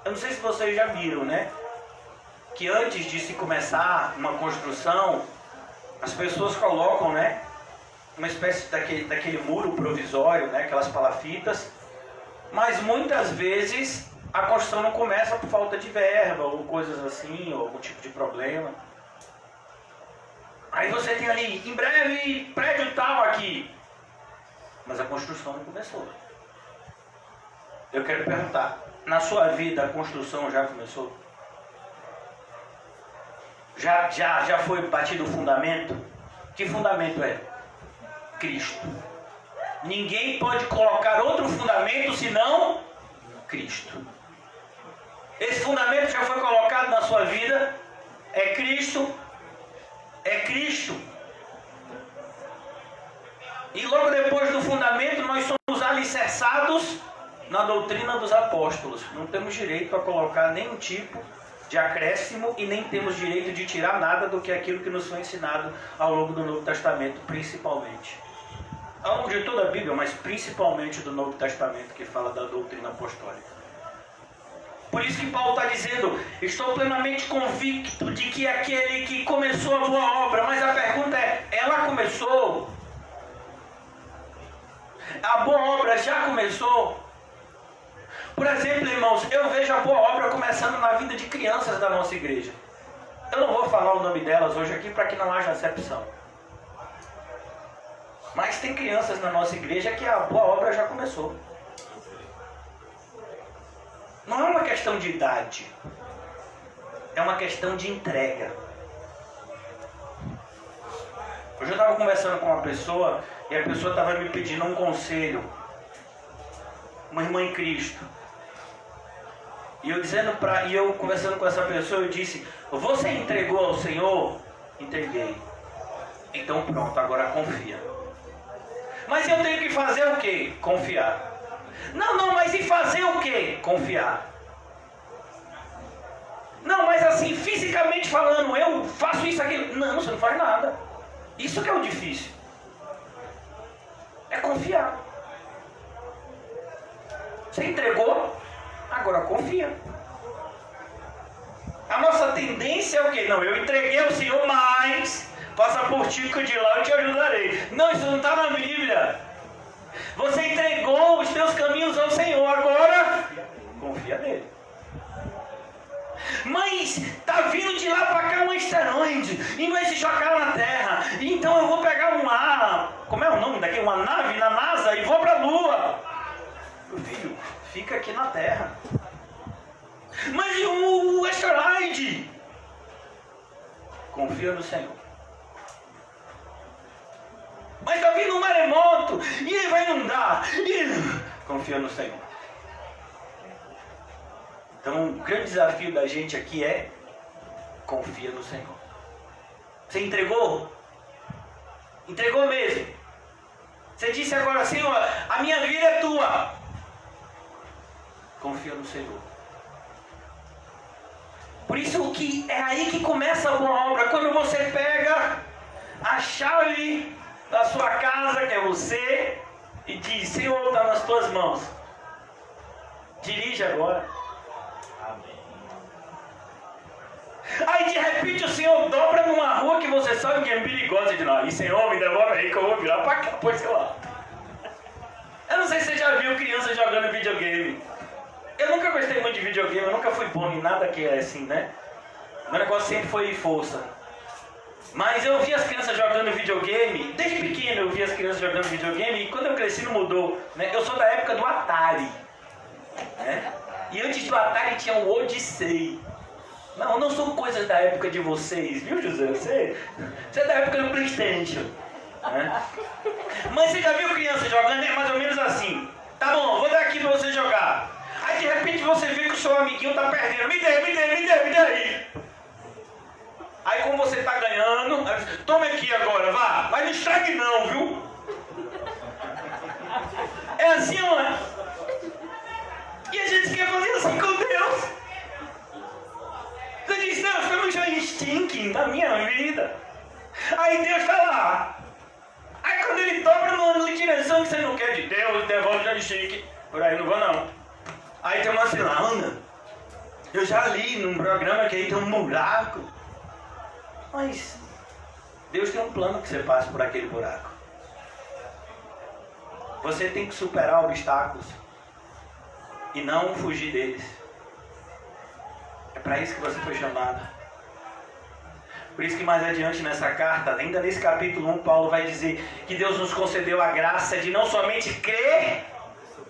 Eu não sei se vocês já viram, né? Que antes de se começar uma construção, as pessoas colocam, né? Uma espécie daquele muro provisório, né? Aquelas palafitas. Mas muitas vezes a construção não começa por falta de verba, ou coisas assim, ou algum tipo de problema. Aí você tem ali, em breve, prédio tal aqui. Mas a construção não começou. Eu quero perguntar, na sua vida a construção já começou? Já foi batido o fundamento? Que fundamento é? Cristo. Ninguém pode colocar outro fundamento senão Cristo. Esse fundamento já foi colocado na sua vida? É Cristo. É Cristo. E logo depois do fundamento nós somos alicerçados na doutrina dos apóstolos. Não temos direito a colocar nenhum tipo de acréscimo e nem temos direito de tirar nada do que aquilo que nos foi ensinado ao longo do Novo Testamento, principalmente. Ao longo de toda a Bíblia, mas principalmente do Novo Testamento, que fala da doutrina apostólica. Por isso que Paulo está dizendo, estou plenamente convicto de que aquele que começou a boa obra, mas a pergunta é, ela começou? A boa obra já começou? Por exemplo, irmãos, eu vejo a boa obra começando na vida de crianças da nossa igreja. Eu não vou falar o nome delas hoje aqui para que não haja acepção. Mas tem crianças na nossa igreja que a boa obra já começou. Não é uma questão de idade. É uma questão de entrega. Hoje eu estava conversando com uma pessoa e a pessoa estava me pedindo um conselho. Uma irmã em Cristo. E eu conversando com essa pessoa, eu disse, você entregou ao Senhor? Entreguei. Então pronto, agora confia. Mas eu tenho que fazer o quê? Confiar. Não, mas e fazer o quê? Confiar. Não, mas assim, fisicamente falando, eu faço isso, aquilo. Não, você não faz nada. Isso que é o difícil. É confiar. Você entregou? Agora confia. A nossa tendência é o quê? Não, eu entreguei ao Senhor, mas passa por ti que de lá eu te ajudarei. Não, isso não está na Bíblia. Você entregou os teus caminhos ao Senhor, agora confia nele. Mas tá vindo de lá para cá um asteroide e vai se chocar na Terra. Então eu vou pegar como é o nome daqui? Uma nave na NASA e vou para a Lua. Meu filho, fica aqui na Terra. Mas e o asteroide? Confia no Senhor. Mas está vindo um maremoto e ele vai inundar. Confia no Senhor. Então o grande desafio da gente aqui é confia no Senhor. Você entregou? Entregou mesmo. Você disse agora, Senhor, a minha vida é tua. Confia no Senhor. Por isso que é aí que começa a boa obra. Quando você pega a chave da sua casa, que é você, e diz, Senhor, está nas tuas mãos. Dirige agora. Amém. Aí de repente o Senhor dobra numa rua que você sabe que é perigosa de nós. E Senhor, me devolve aí que eu vou virar para cá, pois sei lá. Eu não sei se você já viu criança jogando videogame. Eu nunca gostei muito de videogame, eu nunca fui bom em nada que é assim, né? Meu negócio sempre foi força. Mas eu vi as crianças jogando videogame, desde pequeno eu vi as crianças jogando videogame, e quando eu cresci não mudou, né? Eu sou da época do Atari, né? E antes do Atari tinha o Odyssey. Não são coisas da época de vocês, viu, José? Você é da época do PlayStation, né? Mas você já viu criança jogando? É mais ou menos assim. Tá bom, vou dar aqui pra você jogar. Aí de repente você vê que o seu amiguinho tá perdendo. Me dê aí. Aí como você está ganhando, tome aqui agora, vá. Mas não estrague não, viu? É assim, não é? E a gente quer fazer assim com Deus. Você diz, não, estamos já stinking na minha vida. Aí Deus está lá. Aí quando ele dobra numa direção que você não quer de Deus, devolve já de chique. Por aí não vou não. Aí tem uma cilada. Eu já li num programa que aí tem um buraco. Mas Deus tem um plano que você passe por aquele buraco. Você tem que superar obstáculos e não fugir deles. É para isso que você foi chamado. Por isso que mais adiante nessa carta, ainda nesse capítulo 1, Paulo vai dizer que Deus nos concedeu a graça de não somente crer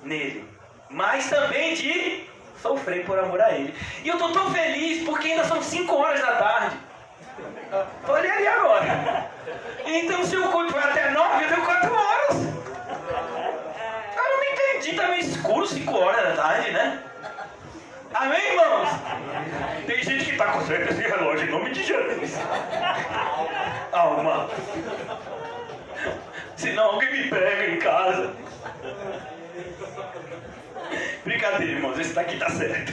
nele, mas também de sofrer por amor a ele. E eu estou tão feliz porque ainda são 5 horas da tarde. Olha ali agora. Então se o culto vai até 9, eu tenho 4 horas. Eu não me entendi, tá meio escuro 5 horas da tarde, né? Amém, irmãos? Tem gente que está com certo esse relógio em nome de Jesus. Alma. Senão alguém me pega em casa. Brincadeira, irmãos, esse daqui tá certo.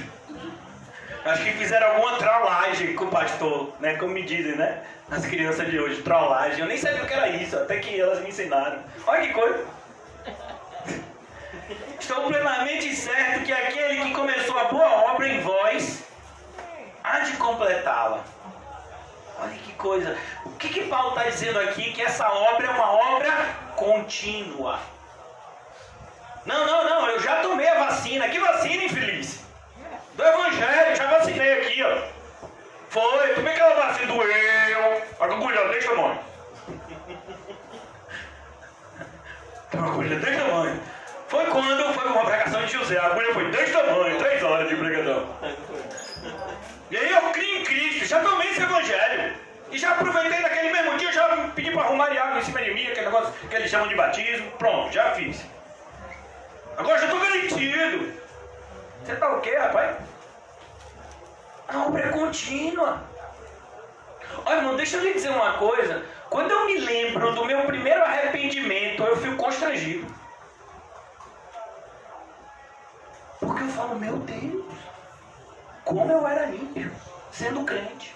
Acho que fizeram alguma trollagem com o pastor, né? Como me dizem, né? As crianças de hoje, trollagem. Eu nem sabia o que era isso, até que elas me ensinaram. Olha que coisa. Estou plenamente certo que aquele que começou a boa obra em vós há de completá-la. Olha que coisa. O que Paulo está dizendo aqui? Que essa obra é uma obra contínua. Não, eu já tomei a vacina. Que vacina, infeliz? Do Evangelho, já vacinei aqui, ó. Foi, tomei aquela vacina, doeu. Agulha desse tamanho. Tem uma agulha desse tamanho. Foi quando foi uma pregação de José. A agulha foi desse tamanho, 3 horas de pregação. E aí eu criei em Cristo, já tomei esse Evangelho. E já aproveitei naquele mesmo dia, já pedi para arrumar água em cima de mim, aquele negócio que eles chamam de batismo. Pronto, já fiz. Agora já estou garantido. Você está o quê, rapaz? A obra é contínua. Olha, irmão, deixa eu lhe dizer uma coisa. Quando eu me lembro do meu primeiro arrependimento, eu fico constrangido. Porque eu falo, meu Deus, como eu era ímpio, sendo crente.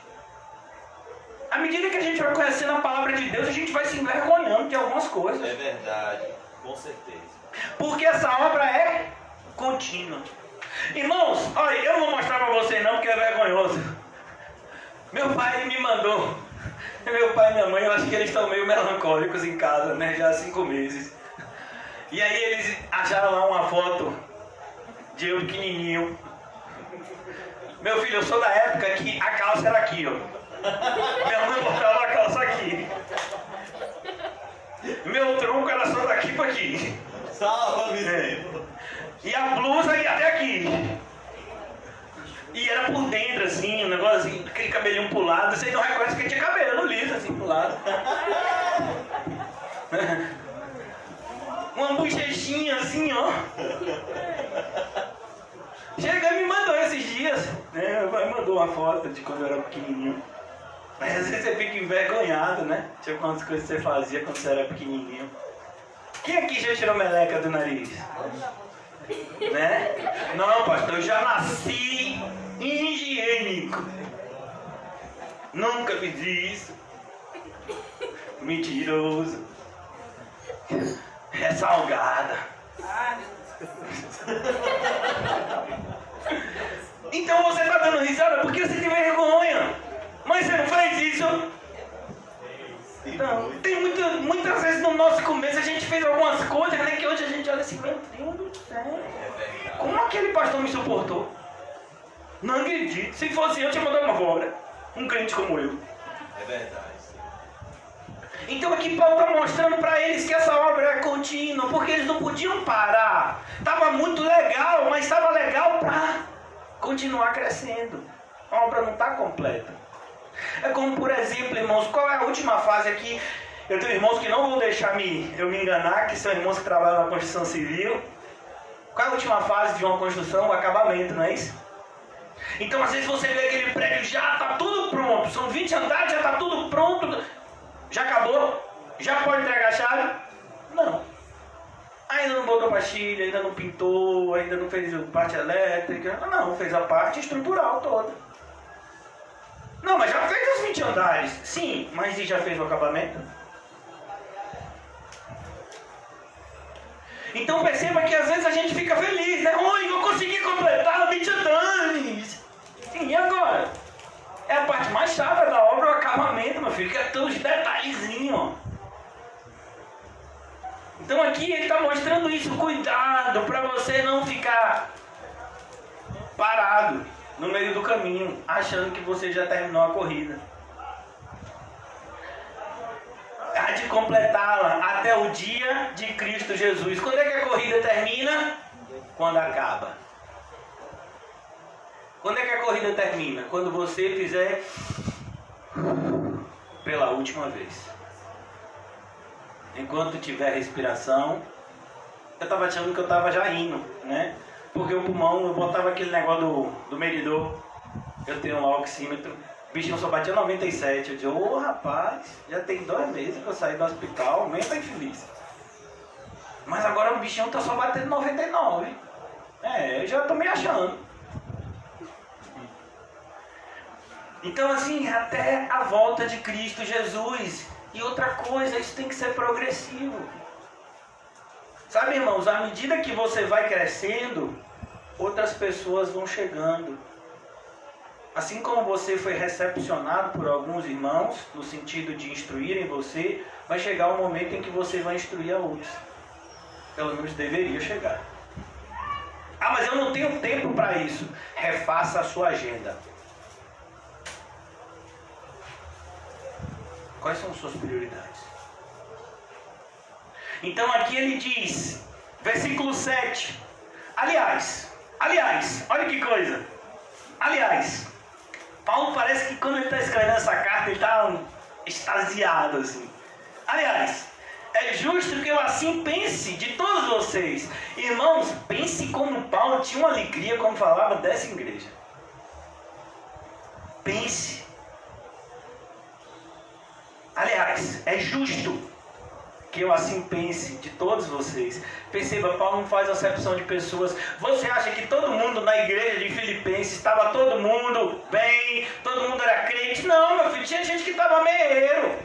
À medida que a gente vai conhecendo a palavra de Deus, a gente vai se envergonhando de algumas coisas. É verdade, com certeza. Porque essa obra é contínua. Irmãos, olha, eu não vou mostrar para vocês não, porque é vergonhoso. Meu pai me mandou. Meu pai e minha mãe, eu acho que eles estão meio melancólicos em casa, né? Já há 5 meses. E aí eles acharam lá uma foto de eu pequenininho. Meu filho, eu sou da época que a calça era aqui, ó. Minha mãe botava a calça aqui. Meu tronco era só daqui para aqui. Salva-me. E a blusa ia até aqui. E era por dentro, assim, um negócio assim, aquele cabelinho pro lado. Vocês não reconhecem que tinha cabelo liso, assim, pro lado. Uma bochechinha, assim, ó. Chega e me mandou esses dias. Né? Meu pai mandou uma foto de quando eu era pequenininho. Mas às vezes você fica envergonhado, né? Tinha quantas coisas você fazia quando você era pequenininho. Quem aqui já tirou meleca do nariz? Né? Não, pastor, eu já nasci higiênico. Nunca fiz isso. Mentiroso. É salgada. Então você está dando risada porque você tem vergonha. Mas você não faz isso. Não, tem muitas vezes no nosso começo a gente fez algumas coisas, né, que hoje a gente olha assim, meu Deus do céu, como aquele pastor me suportou? Não acredito. Se fosse eu, tinha mandado uma obra. Um crente como eu. É verdade. Então aqui Paulo está mostrando para eles que essa obra é contínua, porque eles não podiam parar. Estava muito legal, mas estava legal para continuar crescendo. A obra não está completa. É como, por exemplo, irmãos, qual é a última fase aqui? Eu tenho irmãos que não vão deixar eu me enganar, que são irmãos que trabalham na construção civil. Qual é a última fase de uma construção? O acabamento, não é isso? Então, às vezes você vê aquele prédio já está tudo pronto. pronto. São 20 andares, já está tudo pronto. Já acabou? Já pode entregar a chave? Não. Ainda não botou pastilha, ainda não pintou, ainda não fez a parte elétrica. Não, fez a parte estrutural toda. Não, mas já fez os 20 andares. Sim, mas e já fez o acabamento? Então perceba que às vezes a gente fica feliz, né? Oi, eu consegui completar 20 andares. Sim, e agora? É a parte mais chata da obra, o acabamento, meu filho, que é todos os detalhezinhos. Então aqui ele está mostrando isso, cuidado para você não ficar parado no meio do caminho, achando que você já terminou a corrida. Há de completá-la até o dia de Cristo Jesus. Quando é que a corrida termina? Quando acaba. Quando é que a corrida termina? Quando você fizer pela última vez. Enquanto tiver respiração, eu estava achando que eu estava já indo, né? Porque o pulmão, eu botava aquele negócio do medidor, eu tenho um oxímetro, o bichinho só batia 97. Eu digo, rapaz, já tem 2 meses que eu saí do hospital, aumenta infeliz. Mas agora o bichinho está só batendo 99. Eu já estou me achando. Então assim, até a volta de Cristo Jesus. E outra coisa, isso tem que ser progressivo. Sabe, irmãos, à medida que você vai crescendo, outras pessoas vão chegando. Assim como você foi recepcionado por alguns irmãos, no sentido de instruírem você, vai chegar um momento em que você vai instruir a outros. Pelo menos deveria chegar. Ah, mas eu não tenho tempo para isso. Refaça a sua agenda. Quais são suas prioridades? Então aqui ele diz, versículo 7. Aliás, olha que coisa. Aliás, Paulo parece que quando ele está escrevendo essa carta, ele está extasiado assim. Aliás, é justo que eu assim pense de todos vocês. Irmãos, pense como Paulo tinha uma alegria quando falava dessa igreja. Pense. Aliás, é justo que eu assim pense de todos vocês. Perceba, Paulo não faz acepção de pessoas. Você acha que todo mundo na igreja de Filipenses estava todo mundo bem, todo mundo era crente? Não, meu filho, tinha gente que estava meieiro.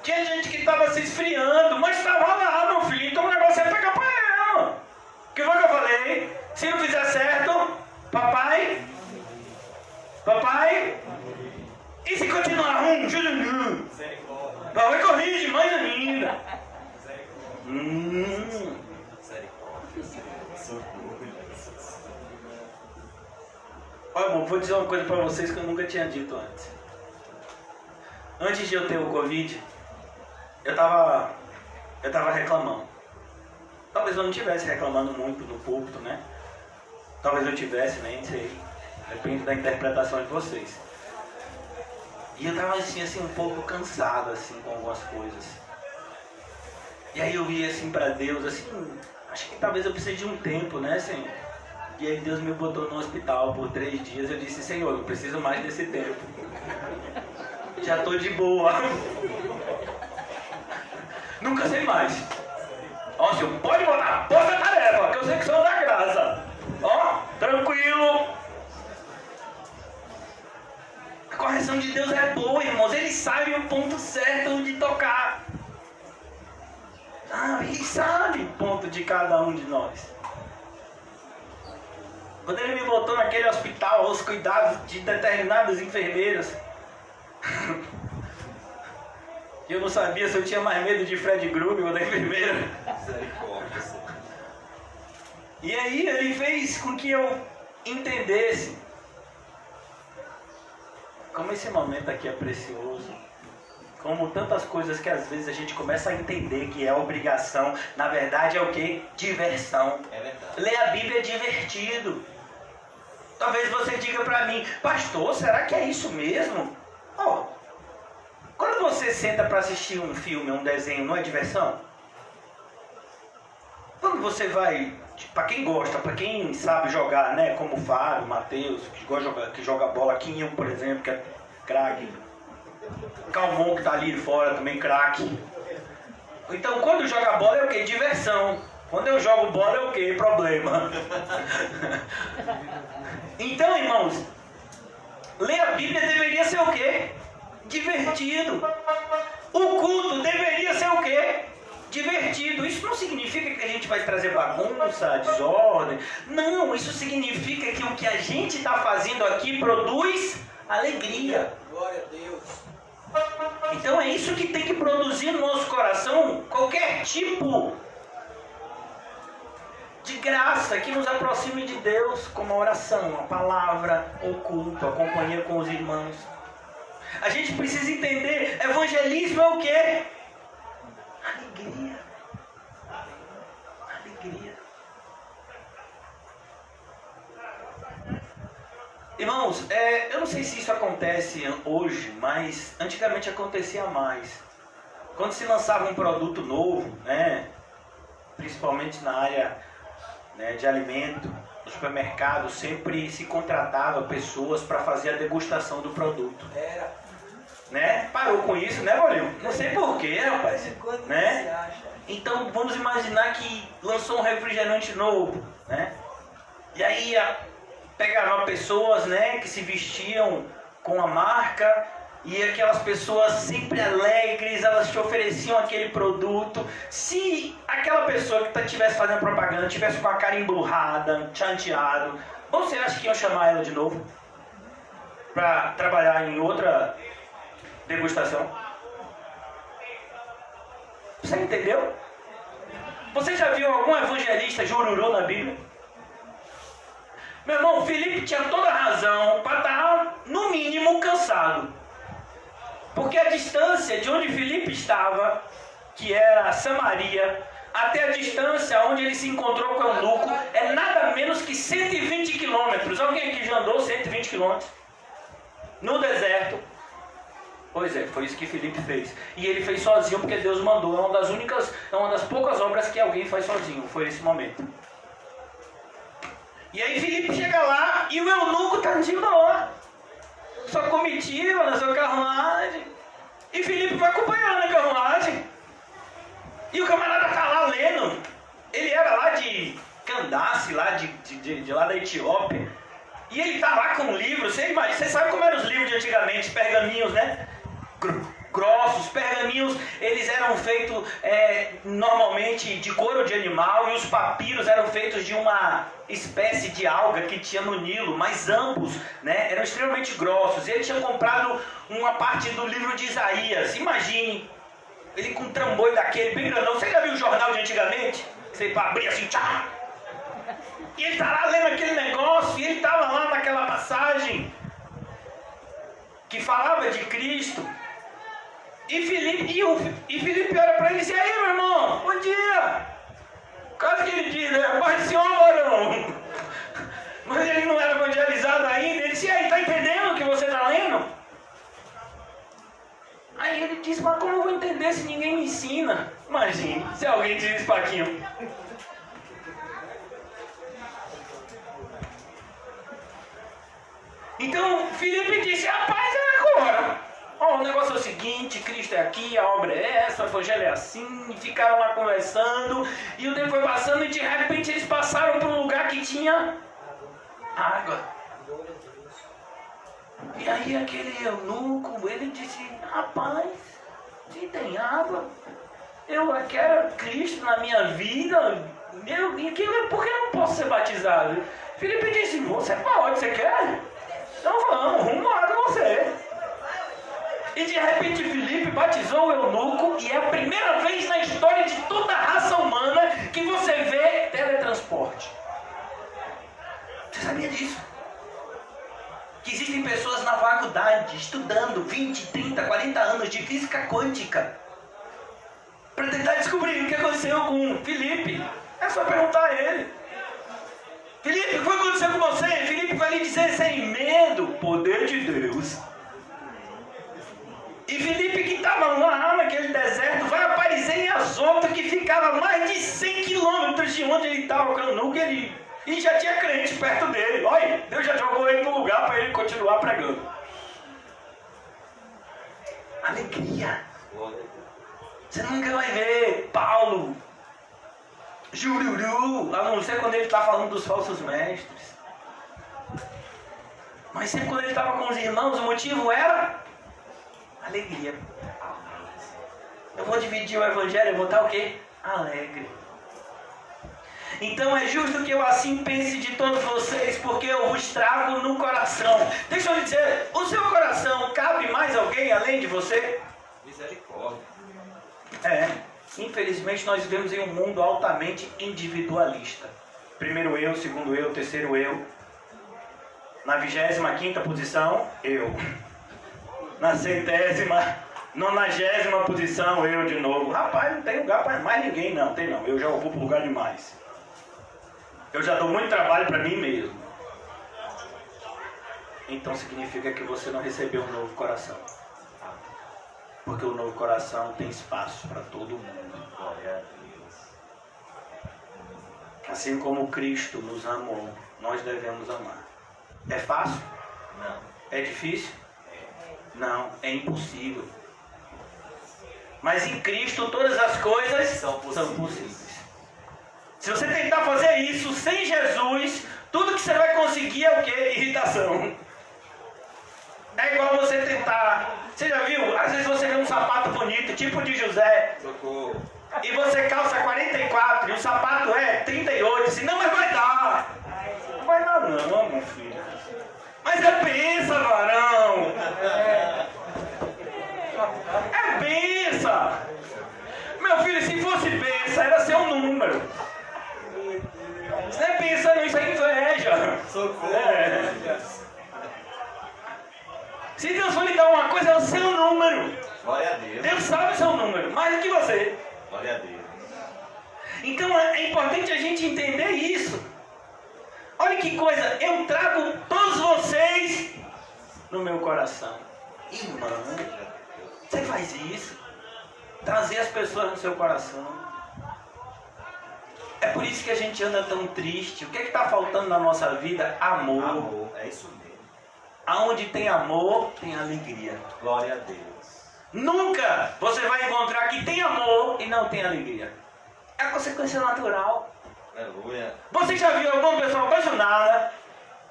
Tinha gente que estava se esfriando, mas estava lá, meu filho. Então o negócio é pegar para ela. O que foi que eu falei? Se não fizer certo, papai, e se continuar ruim? Vai corrigir mais ainda. Olha, bom, vou dizer uma coisa para vocês que eu nunca tinha dito antes. Antes de eu ter o Covid, eu tava reclamando. Talvez eu não estivesse reclamando muito no púlpito, né? Talvez eu tivesse, nem sei. Depende da interpretação de vocês. E eu tava assim um pouco cansado assim com algumas coisas. E aí eu vi assim para Deus, assim, acho que talvez eu precise de um tempo, né, Senhor? E aí Deus me botou no hospital por 3 dias. Eu disse, Senhor, eu preciso mais desse tempo. Já tô de boa. Nunca sei mais. Ó, Senhor, pode botar, posta a tarefa, que eu sei que sou da graça. Ó, tranquilo. A correção de Deus é boa, irmãos. Ele sabe o ponto certo onde tocar. Ele sabe o ponto de cada um de nós. Quando ele me botou naquele hospital aos cuidados de determinados enfermeiros, eu não sabia se eu tinha mais medo de Fred Krueger ou da enfermeira. E aí ele fez com que eu entendesse como esse momento aqui é precioso. Como tantas coisas que às vezes a gente começa a entender que é obrigação, na verdade é o que? Diversão. É verdade. Ler a Bíblia é divertido. Talvez você diga para mim, pastor, será que é isso mesmo? Quando você senta para assistir um filme, um desenho, não é diversão? Quando você vai, para quem gosta, para quem sabe jogar, né, como o Fábio, Matheus, que joga bola, Quinho, por exemplo, que é craque. Calmon que tá ali fora também, craque. Então quando joga bola é o quê? Diversão. Quando eu jogo bola é o quê? Problema. Então, irmãos, ler a Bíblia deveria ser o quê? Divertido. O culto deveria ser o quê? Divertido. Isso não significa que a gente vai trazer bagunça, desordem. Não, isso significa que o que a gente está fazendo aqui produz alegria. Glória a Deus. Então é isso que tem que produzir no nosso coração qualquer tipo de graça que nos aproxime de Deus, como a oração, a palavra, o culto, a companhia com os irmãos. A gente precisa entender, evangelismo é o quê? Alegria. Alegria. Irmãos, eu não sei se isso acontece hoje, mas antigamente acontecia mais. Quando se lançava um produto novo, né, principalmente na área, né, de alimento, no supermercado, sempre se contratava pessoas para fazer a degustação do produto. Era. Né? Parou com isso, né, Bolinho? Não sei porquê, rapaz. Quando Né? você acha? Então vamos imaginar que lançou um refrigerante novo, né? E aí pegaram pessoas, né, que se vestiam com a marca, e aquelas pessoas sempre alegres, elas te ofereciam aquele produto. Se aquela pessoa que estivesse fazendo propaganda tivesse com a cara emburrada, chanteado, você acha que iam chamar ela de novo para trabalhar em outra degustação? Você entendeu? Você já viu algum evangelista jururô na Bíblia? Meu irmão, Filipe tinha toda a razão para estar, no mínimo, cansado. Porque a distância de onde Filipe estava, que era Samaria, até a distância onde ele se encontrou com o eunuco, é nada menos que 120 quilômetros. Alguém aqui já andou 120 quilômetros? No deserto. Pois é, foi isso que Filipe fez. E ele fez sozinho porque Deus mandou. É uma das poucas obras que alguém faz sozinho. Foi esse momento. E aí Filipe chega lá e o eunuco está de boa. Sua comitiva, na sua carruagem. E Filipe vai acompanhando a carruagem. E o camarada está lá lendo. Ele era lá de Candace, lá de lá da Etiópia. E ele está lá com um livro. Você sabe como eram os livros de antigamente, pergaminhos, né? Grossos, pergaminhos, eles eram feitos normalmente de couro de animal, e os papiros eram feitos de uma espécie de alga que tinha no Nilo, mas ambos, né, eram extremamente grossos. E ele tinha comprado uma parte do livro de Isaías. Imagine, ele com um trambolho daquele, bem grandão. Você já viu o jornal de antigamente? Você abria assim, tchá! E ele está lá lendo aquele negócio, e ele estava lá naquela passagem que falava de Cristo. E Filipe olha para ele e diz: e aí, meu irmão, bom dia. Quase que ele diz, né? Pai do senhor, varão. Mas ele não era evangelizado ainda. Ele disse: e aí, tá entendendo o que você está lendo? Aí ele disse: mas como eu vou entender se ninguém me ensina? Imagine, se alguém diz isso para Quinho. Então Filipe disse: rapaz, é agora. O negócio é o seguinte, Cristo é aqui, a obra é essa, o evangelho é assim. E ficaram lá conversando, e o tempo foi passando, e de repente eles passaram por um lugar que tinha água. E aí aquele eunuco, ele disse: rapaz, se tem água, eu quero Cristo na minha vida, por que eu não posso ser batizado? Filipe disse: você pode, você quer? Então vamos, rumo lá com você. E de repente Filipe batizou o eunuco, e é a primeira vez na história de toda a raça humana que você vê teletransporte. Você sabia disso? Que existem pessoas na faculdade estudando 20, 30, 40 anos de física quântica para tentar descobrir o que aconteceu com Filipe. É só perguntar a ele: Filipe, o que aconteceu com você? Filipe vai lhe dizer sem medo: poder de Deus. E Filipe, que estava lá naquele deserto, vai aparecer em Azoto, que ficava a mais de 100 quilômetros de onde ele estava, o eunuco, e já tinha crente perto dele. Olha, Deus já jogou ele no lugar para ele continuar pregando. Alegria. Você nunca vai ver Paulo, jururu, a não ser quando ele está falando dos falsos mestres. Mas sempre quando ele estava com os irmãos, o motivo era alegria. Eu vou dividir o evangelho, eu vou estar o quê? Alegre. Então é justo que eu assim pense de todos vocês, porque eu vos trago no coração. Deixa eu lhe dizer, o seu coração cabe mais alguém além de você? Misericórdia. Infelizmente nós vivemos em um mundo altamente individualista. Primeiro eu, segundo eu, terceiro eu. Na 25ª posição, eu. Na 90ª posição, eu de novo. Rapaz, não tem lugar para mais ninguém, não. Tem não, eu já ocupo lugar demais. Eu já dou muito trabalho para mim mesmo. Então significa que você não recebeu um novo coração. Porque o novo coração tem espaço para todo mundo. Glória a Deus. Assim como Cristo nos amou, nós devemos amar. É fácil? Não. É difícil? Não, é impossível. Mas em Cristo todas as coisas são possíveis. Se você tentar fazer isso sem Jesus, tudo que você vai conseguir é o quê? Irritação. É igual você tentar... Você já viu? Às vezes você vê um sapato bonito, tipo de José. Socorro. E você calça 44 e o sapato é 38. Assim, não, mas vai dar. Não vai dar não, meu filho. Mas é benção, varão. É benção. Meu filho, se fosse benção, era ser um número. Você não é benção não, isso é inveja. Socorro. Se Deus for lhe dar uma coisa, é o seu número. Glória a Deus. Deus sabe o seu número, mais do que você. Glória a Deus. Então é importante a gente entender isso. Olha que coisa, eu trago todos vocês no meu coração. Irmão, você faz isso? Trazer as pessoas no seu coração. É por isso que a gente anda tão triste. O que está faltando na nossa vida? Amor. Amor, é isso mesmo. Aonde tem amor, tem alegria. Glória a Deus. Nunca você vai encontrar que tem amor e não tem alegria. É a consequência natural. Aleluia. Você já viu alguma pessoa apaixonada,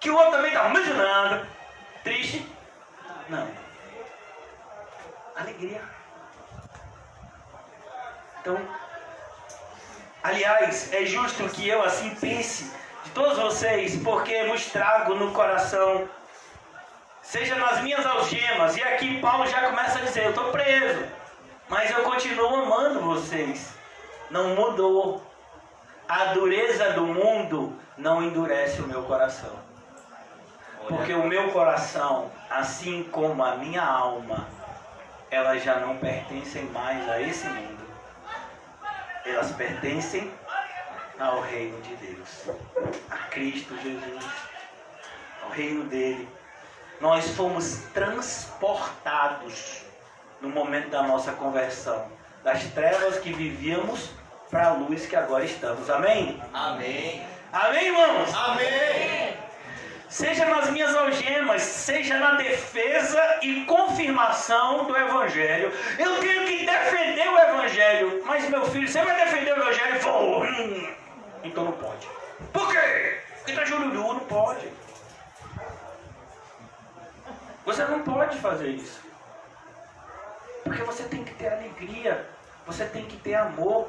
que o outro também está apaixonado, triste? Não. Alegria. Então, aliás, é justo que eu assim pense de todos vocês, porque vos trago no coração, seja nas minhas algemas, e aqui Paulo já começa a dizer, eu estou preso, mas eu continuo amando vocês. Não mudou. A dureza do mundo não endurece o meu coração. Porque o meu coração, assim como a minha alma, elas já não pertencem mais a esse mundo. Elas pertencem ao reino de Deus, a Cristo Jesus, ao reino dele. Nós fomos transportados no momento da nossa conversão, das trevas que vivíamos para a luz que agora estamos. Amém? Amém. Amém, irmãos? Amém. Seja nas minhas algemas, seja na defesa e confirmação do Evangelho. Eu tenho que defender o Evangelho. Mas, meu filho, você vai defender o Evangelho? Vou. Então não pode. Por quê? Porque tá jururu, não pode. Você não pode fazer isso. Porque você tem que ter alegria. Você tem que ter amor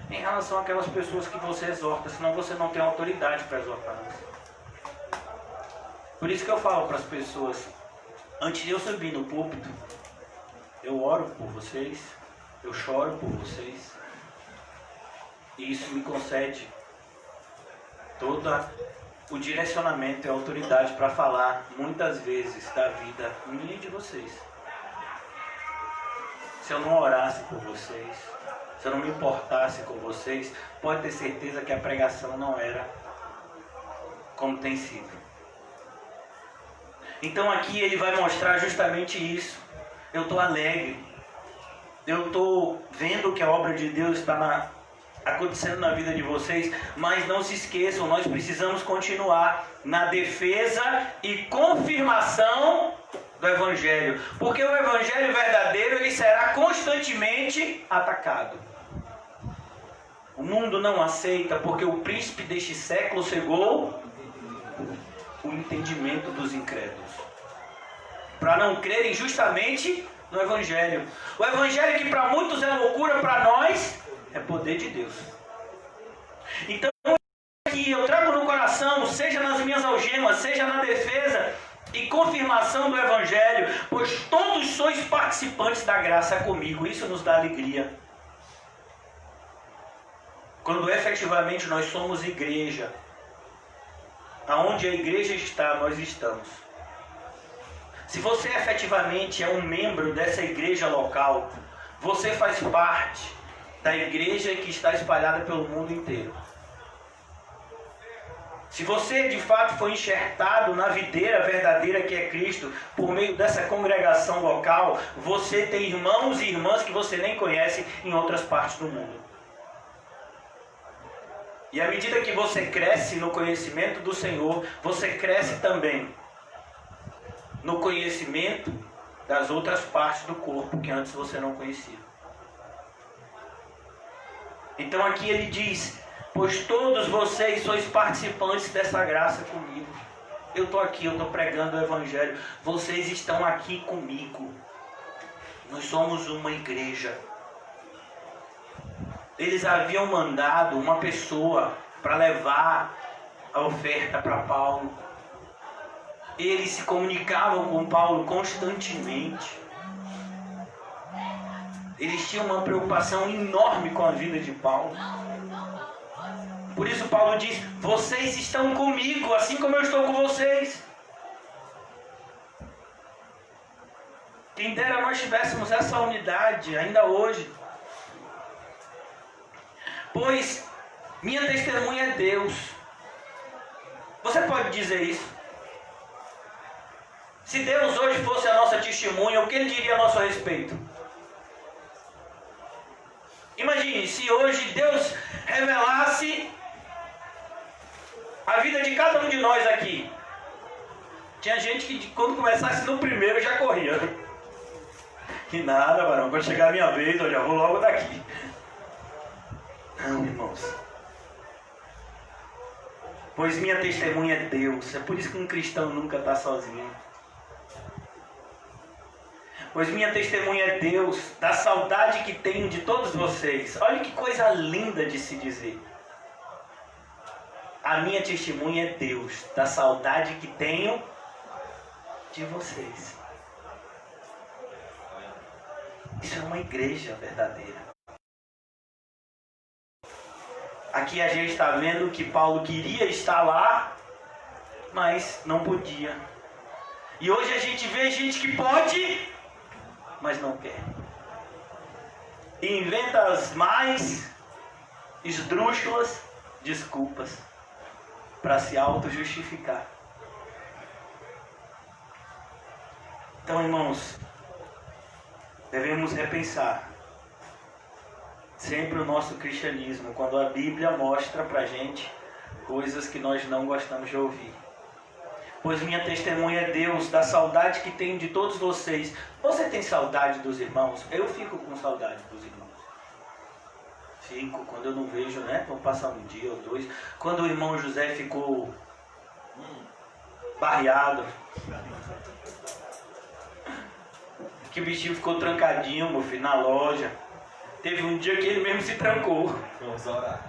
em relação àquelas pessoas que você exorta. Senão você não tem autoridade para exortá-las. Por isso que eu falo para as pessoas, antes de eu subir no púlpito, eu oro por vocês, eu choro por vocês, e isso me concede todo o direcionamento e a autoridade para falar muitas vezes da vida minha e de vocês. Se eu não orasse por vocês, se eu não me importasse com vocês, pode ter certeza que a pregação não era como tem sido. Então aqui ele vai mostrar justamente isso. Eu estou alegre. Eu estou vendo que a obra de Deus está acontecendo na vida de vocês. Mas não se esqueçam, nós precisamos continuar na defesa e confirmação do Evangelho. Porque o Evangelho verdadeiro, ele serve constantemente atacado. O mundo não aceita porque o príncipe deste século cegou o entendimento dos incrédulos, para não crerem justamente no Evangelho. O Evangelho que para muitos é loucura, para nós é poder de Deus. Então, que eu trago no coração, seja nas minhas algemas, seja na defesa e confirmação do Evangelho, pois todos sois participantes da graça comigo. Isso nos dá alegria. Quando efetivamente nós somos igreja, aonde a igreja está, nós estamos. Se você efetivamente é um membro dessa igreja local, você faz parte da igreja que está espalhada pelo mundo inteiro. Se você de fato foi enxertado na videira verdadeira que é Cristo, por meio dessa congregação local, você tem irmãos e irmãs que você nem conhece em outras partes do mundo. E à medida que você cresce no conhecimento do Senhor, você cresce também no conhecimento das outras partes do corpo que antes você não conhecia. Então aqui ele diz: pois todos vocês sois participantes dessa graça comigo. Eu estou aqui, eu estou pregando o Evangelho. Vocês estão aqui comigo. Nós somos uma igreja. Eles haviam mandado uma pessoa para levar a oferta para Paulo. Eles se comunicavam com Paulo constantemente. Eles tinham uma preocupação enorme com a vida de Paulo. Por isso Paulo diz: vocês estão comigo, assim como eu estou com vocês. Quem dera nós tivéssemos essa unidade ainda hoje. Pois minha testemunha é Deus. Você pode dizer isso? Se Deus hoje fosse a nossa testemunha, o que Ele diria a nosso respeito? Imagine se hoje Deus revelasse a vida de cada um de nós aqui. Tinha gente que quando começasse no primeiro já corria. Que nada, varão, quando chegar a minha vez eu já vou logo daqui. Não, irmãos. Pois minha testemunha é Deus. É por isso que um cristão nunca está sozinho. Pois minha testemunha é Deus, da saudade que tenho de todos vocês. Olha que coisa linda de se dizer. A minha testemunha é Deus, da saudade que tenho de vocês. Isso é uma igreja verdadeira. Aqui a gente está vendo que Paulo queria estar lá, mas não podia. E hoje a gente vê gente que pode, mas não quer. E inventa as mais esdrúxulas desculpas para se auto-justificar. Então, irmãos, devemos repensar sempre o nosso cristianismo, quando a Bíblia mostra pra gente coisas que nós não gostamos de ouvir. Pois minha testemunha é Deus, da saudade que tenho de todos vocês. Você tem saudade dos irmãos? Eu fico com saudade dos irmãos. Fico, quando eu não vejo, né? Vou passar um dia ou dois. Quando o irmão José ficou barreado, que o bichinho ficou trancadinho, meu filho, na loja. Teve um dia que ele mesmo se trancou. Vamos orar.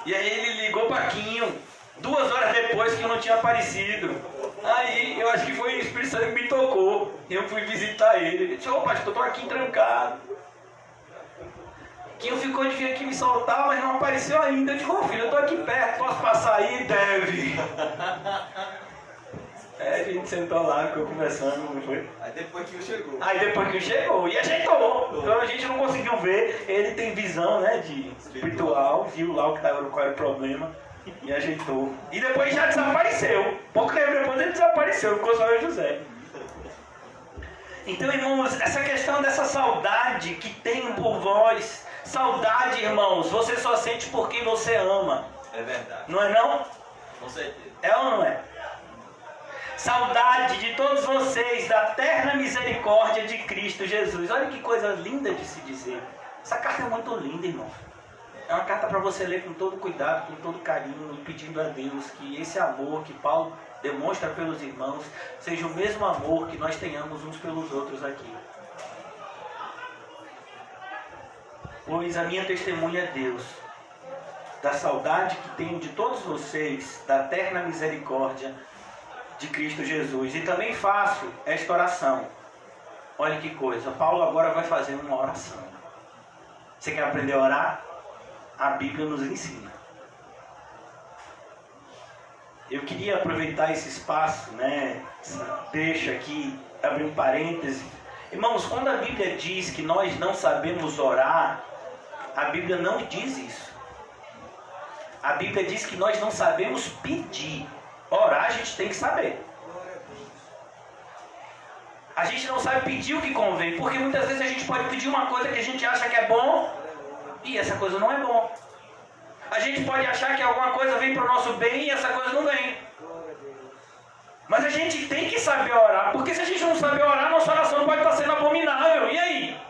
E aí ele ligou para Quinho, 2 horas depois que eu não tinha aparecido. Aí eu acho que foi o Espírito Santo que me tocou. Eu fui visitar ele. Ele disse: ô pastor, eu tô aqui trancado. Quinho ficou de vir aqui me soltar, mas não apareceu ainda. Eu disse: ô filho, eu tô aqui perto, posso passar aí? Deve. A gente sentou lá, ficou conversando, não foi? Aí depois que chegou. Aí depois que chegou, e ajeitou. Então a gente não conseguiu ver. Ele tem visão, né, de espiritual, viu lá qual era o problema e ajeitou. E depois já desapareceu. Pouco tempo depois ele desapareceu, ficou só eu e José. Então, irmãos, essa questão dessa saudade que tenho por vós. Saudade, irmãos, você só sente por quem você ama. É verdade. Não é não? Com certeza. É ou não é? saudade de todos vocês da terna misericórdia de Cristo Jesus. Olha que coisa linda de se dizer. Essa carta é muito linda, irmão. É uma carta para você ler com todo cuidado, com todo carinho, pedindo a Deus que esse amor que Paulo demonstra pelos irmãos seja o mesmo amor que nós tenhamos uns pelos outros aqui. Pois a minha testemunha é Deus, da saudade que tenho de todos vocês, da terna misericórdia de Cristo Jesus. E também faço esta oração. Olha que coisa, Paulo agora vai fazer uma oração. Você quer aprender a orar? A Bíblia nos ensina. Eu queria aproveitar esse espaço, deixa aqui, abrir um parêntese. Irmãos, quando a Bíblia diz que nós não sabemos orar, a Bíblia não diz isso. A Bíblia diz que nós não sabemos pedir. Orar a gente tem que saber. A gente não sabe pedir o que convém, porque muitas vezes a gente pode pedir uma coisa que a gente acha que é bom, e essa coisa não é bom. A gente pode achar que alguma coisa vem para o nosso bem e essa coisa não vem. Mas a gente tem que saber orar, porque se a gente não saber orar, nossa oração pode estar sendo abominável. E aí?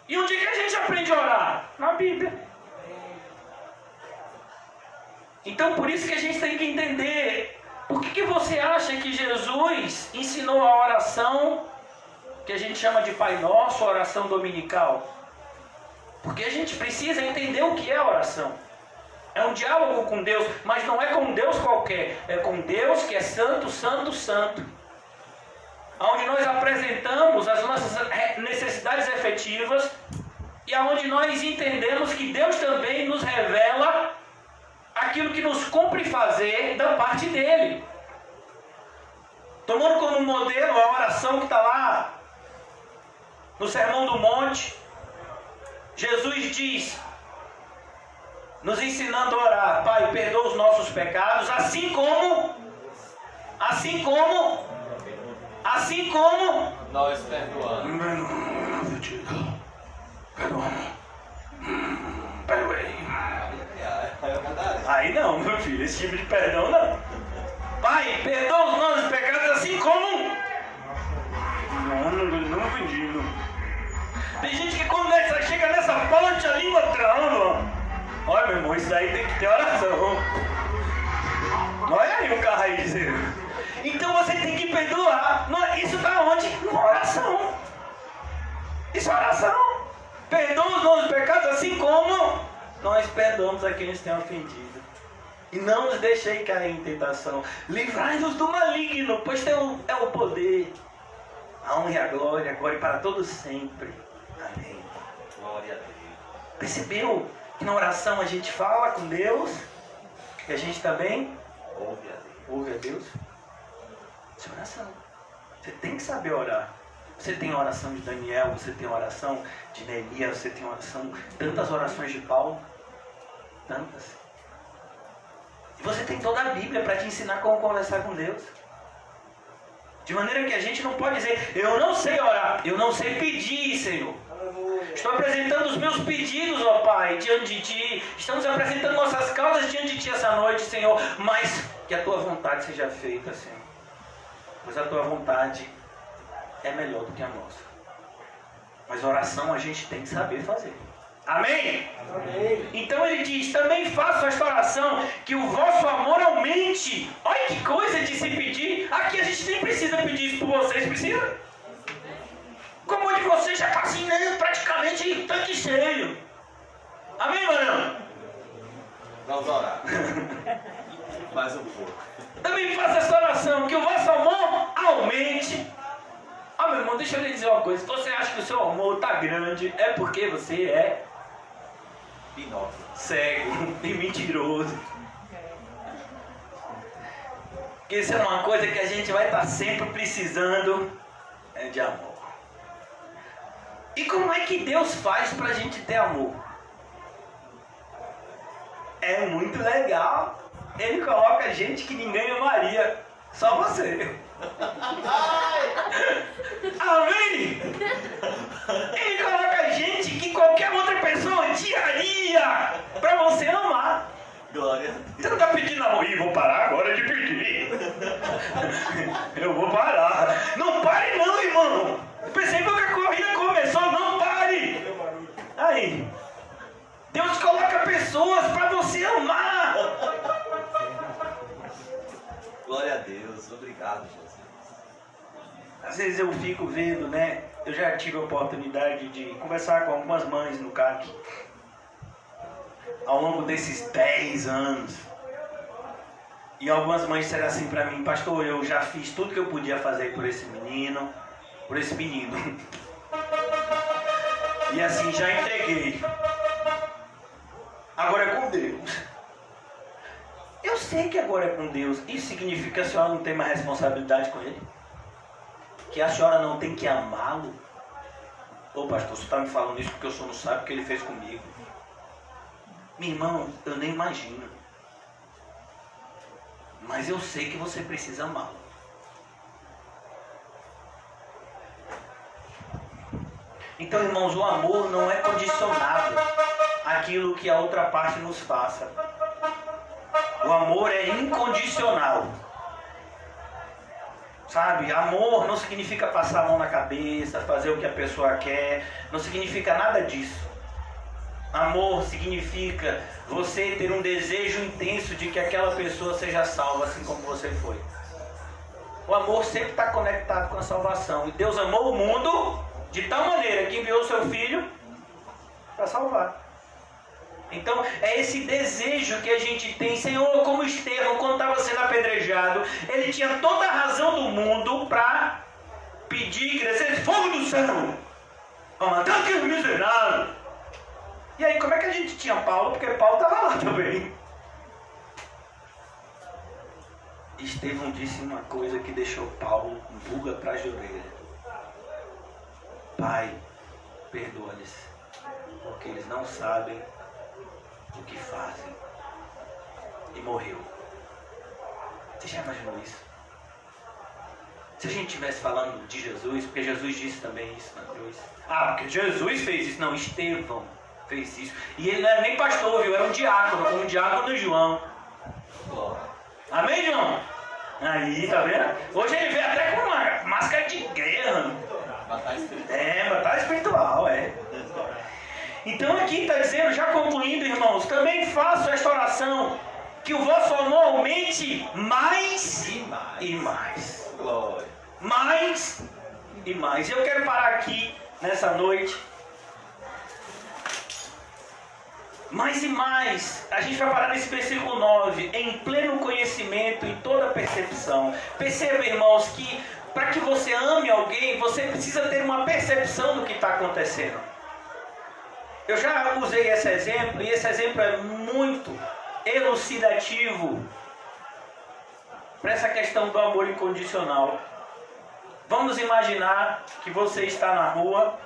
E onde que a gente aprende a orar? Na Bíblia. Então por isso que a gente tem que entender, por que você acha que Jesus ensinou a oração que a gente chama de Pai Nosso, a oração dominical? Porque a gente precisa entender o que é oração. É um diálogo com Deus, mas não é com Deus qualquer. É com Deus que é santo, santo, santo. Onde nós apresentamos as nossas necessidades efetivas e aonde nós entendemos que Deus também nos revela aquilo que nos cumpre fazer da parte dele. Tomando como modelo a oração que está lá no Sermão do Monte, Jesus diz, nos ensinando a orar: Pai, perdoa os nossos pecados, assim como nós perdoamos. Perdoei. Aí não, meu filho, esse tipo de perdão não. Pai, perdoa os nossos pecados assim como... Não entendi, não. Tem gente que quando chega nessa ponte, a língua trava. Olha, meu irmão, isso daí tem que ter oração. Olha aí o carro aí dizendo. Então você tem que perdoar. Isso está onde? Na oração. Isso é oração. Perdoa os nossos pecados assim como nós perdoamos a quem nos tem ofendido. E não nos deixei cair em tentação. Livrai-nos do maligno, pois teu é o poder, a honra e a glória, agora e para todos sempre. Amém. Glória a Deus. Percebeu que na oração a gente fala com Deus e a gente também ouve a Deus? Isso é oração. Você tem que saber orar. Você tem a oração de Daniel, você tem a oração de Neemias, você tem a oração, tantas orações de Paulo, tantas. E você tem toda a Bíblia para te ensinar como conversar com Deus. De maneira que a gente não pode dizer: eu não sei orar, eu não sei pedir, Senhor. Estou apresentando os meus pedidos, ó Pai, diante de Ti. Estamos apresentando nossas causas diante de Ti essa noite, Senhor. Mas que a Tua vontade seja feita, Senhor. Pois a Tua vontade é melhor do que a nossa. Mas oração a gente tem que saber fazer. Amém? Amém. Então ele diz: também faço esta oração, que o vosso amor aumente. Olha que coisa de se pedir. Aqui a gente nem precisa pedir isso por vocês, precisa? Como o de vocês já está assim, né? Praticamente tanque cheio. Amém, Marão? Vamos orar. Mais um pouco. Também faço esta oração, que o vosso amor aumente. Meu irmão, deixa eu lhe dizer uma coisa. Se você acha que o seu amor está grande, é porque você é Pinóquio. cego e mentiroso. Isso é uma coisa que a gente vai estar sempre precisando, de amor. E como é que Deus faz para a gente ter amor? É muito legal. Ele coloca gente que ninguém amaria, só você. Amém? Ele coloca gente que qualquer outra pessoa odiaria para você amar. Glória a Deus. Você não está pedindo amor? Ih, vou parar agora de pedir. irmão. Eu pensei que a corrida começou, não pare. Aí, Deus coloca pessoas para você amar. Glória a Deus. Obrigado, Jesus. Às vezes eu fico vendo, né? Eu já tive a oportunidade de conversar com algumas mães no CAC ao longo desses 10 anos. E algumas mães disseram assim para mim: pastor, eu já fiz tudo que eu podia fazer por esse menino. E assim, já entreguei. Agora é com Deus. Eu sei que agora é com Deus. Isso significa que a senhora não tem mais responsabilidade com ele? Que a senhora não tem que amá-lo? Ô pastor, você está me falando isso porque o senhor não sabe o que ele fez comigo. Meu irmão, eu nem imagino. Mas eu sei que você precisa amá-lo. Então, irmãos, o amor não é condicionado àquilo que a outra parte nos faça. O amor é incondicional. Sabe, amor não significa passar a mão na cabeça, fazer o que a pessoa quer. Não significa nada disso. Amor significa você ter um desejo intenso de que aquela pessoa seja salva, assim como você foi. O amor sempre está conectado com a salvação. E Deus amou o mundo de tal maneira que enviou o seu Filho para salvar. Então é esse desejo que a gente tem. Senhor, como Estevão, quando estava sendo apedrejado, ele tinha toda a razão do mundo para pedir que descesse fogo do céu para matar aquele miserável. E aí, como é que a gente tinha Paulo? Porque Paulo estava lá também. Estevão disse uma coisa que deixou Paulo com pulga atrás de orelha. Pai, perdoa-lhes, porque eles não sabem o que fazem. E morreu. Você já imaginou isso? Se a gente estivesse falando de Jesus, porque Jesus disse também isso na cruz. Ah, porque Jesus fez isso. Não, Estevão fez isso. E ele não era nem pastor, viu? Era um diácono, como o diácono João. Amém, João? Aí, tá vendo? Hoje ele veio até com uma máscara de guerra. Batalha espiritual, é. Então aqui está dizendo, já concluindo, irmãos, também faço esta oração, que o vosso amor aumente mais e mais. Glória. Mais e mais. Eu quero parar aqui nessa noite. Mais e mais. A gente vai parar nesse versículo 9. Em pleno conhecimento e toda percepção. Perceba, irmãos, que para que você ame alguém, você precisa ter uma percepção do que está acontecendo. Eu já usei esse exemplo, e esse exemplo é muito elucidativo para essa questão do amor incondicional. Vamos imaginar que você está na rua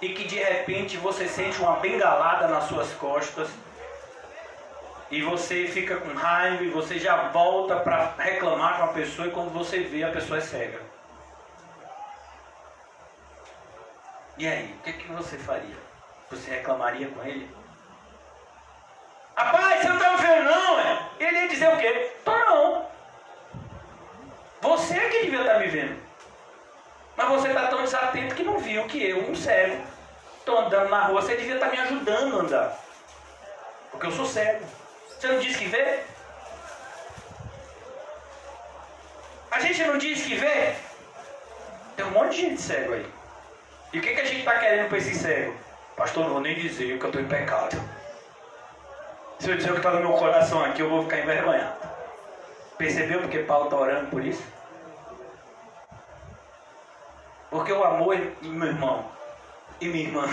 e que de repente você sente uma bengalada nas suas costas e você fica com raiva e você já volta para reclamar com a pessoa, e quando você vê, a pessoa é cega. E aí, o que você faria? Você reclamaria com ele? Rapaz, você não está me vendo não, é? Ele ia dizer o quê? Tô não. Você é que devia estar me vendo. Mas você está tão desatento que não viu que eu, um cego, estou andando na rua. Você devia estar me ajudando a andar. Porque eu sou cego. Você não disse que vê? A gente não disse que vê? Tem um monte de gente cego aí. E o que a gente está querendo para esse cego? Pastor, não vou nem dizer que eu estou em pecado. Se eu dizer o que está no meu coração aqui, eu vou ficar envergonhado. Percebeu porque Paulo está orando por isso? Porque o amor, meu irmão e minha irmã,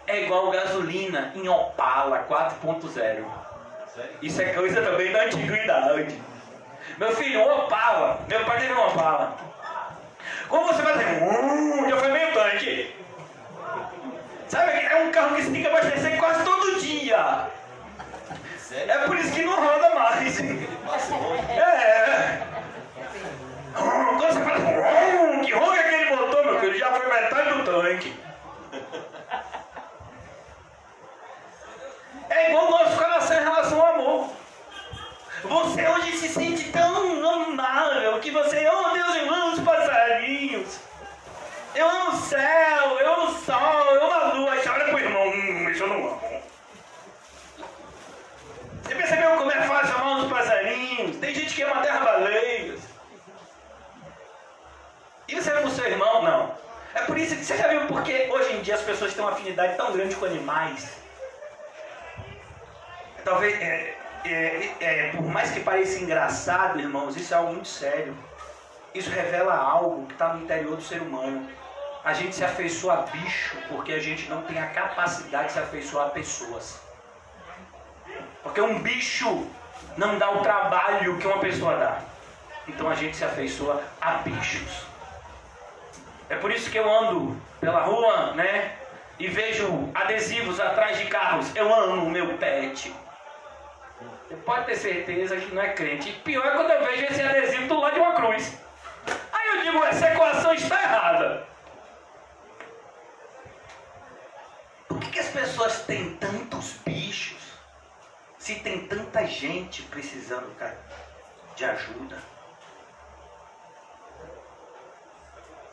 é igual gasolina em Opala 4.0. Isso é coisa também da antiguidade. Meu filho, Opala, meu pai teve um Opala. Como você vai dizer, já foi meio tanque. Sabe, é um carro que você tem que abastecer quase todo dia. É por isso que não roda mais. É. Quando você fala, que ronca aquele motor, meu filho, já foi metade do tanque. É igual o nosso coração em relação ao amor. Você hoje se sente tão amável que você, oh Deus, irmãos, passarinhos. Eu amo o céu, eu amo o sol, eu amo a lua. Aí você olha pro irmão, isso eu não amo. Você percebeu como é fácil amar os passarinhos? Tem gente que ama terra-baleias. E você ama o seu irmão? Não. É por isso que você já viu porque hoje em dia as pessoas têm uma afinidade tão grande com animais. Talvez, por mais que pareça engraçado, irmãos, isso é algo muito sério. Isso revela algo que está no interior do ser humano. A gente se afeiçoa a bicho porque a gente não tem a capacidade de se afeiçoar a pessoas. Porque um bicho não dá o trabalho que uma pessoa dá. Então a gente se afeiçoa a bichos. É por isso que eu ando pela rua, né? E vejo adesivos atrás de carros. Eu amo o meu pet. Você pode ter certeza que não é crente. E pior é quando eu vejo esse adesivo do lado de uma cruz. Aí eu digo, essa equação está errada. Por que as pessoas têm tantos bichos? Se tem tanta gente precisando, cara, de ajuda.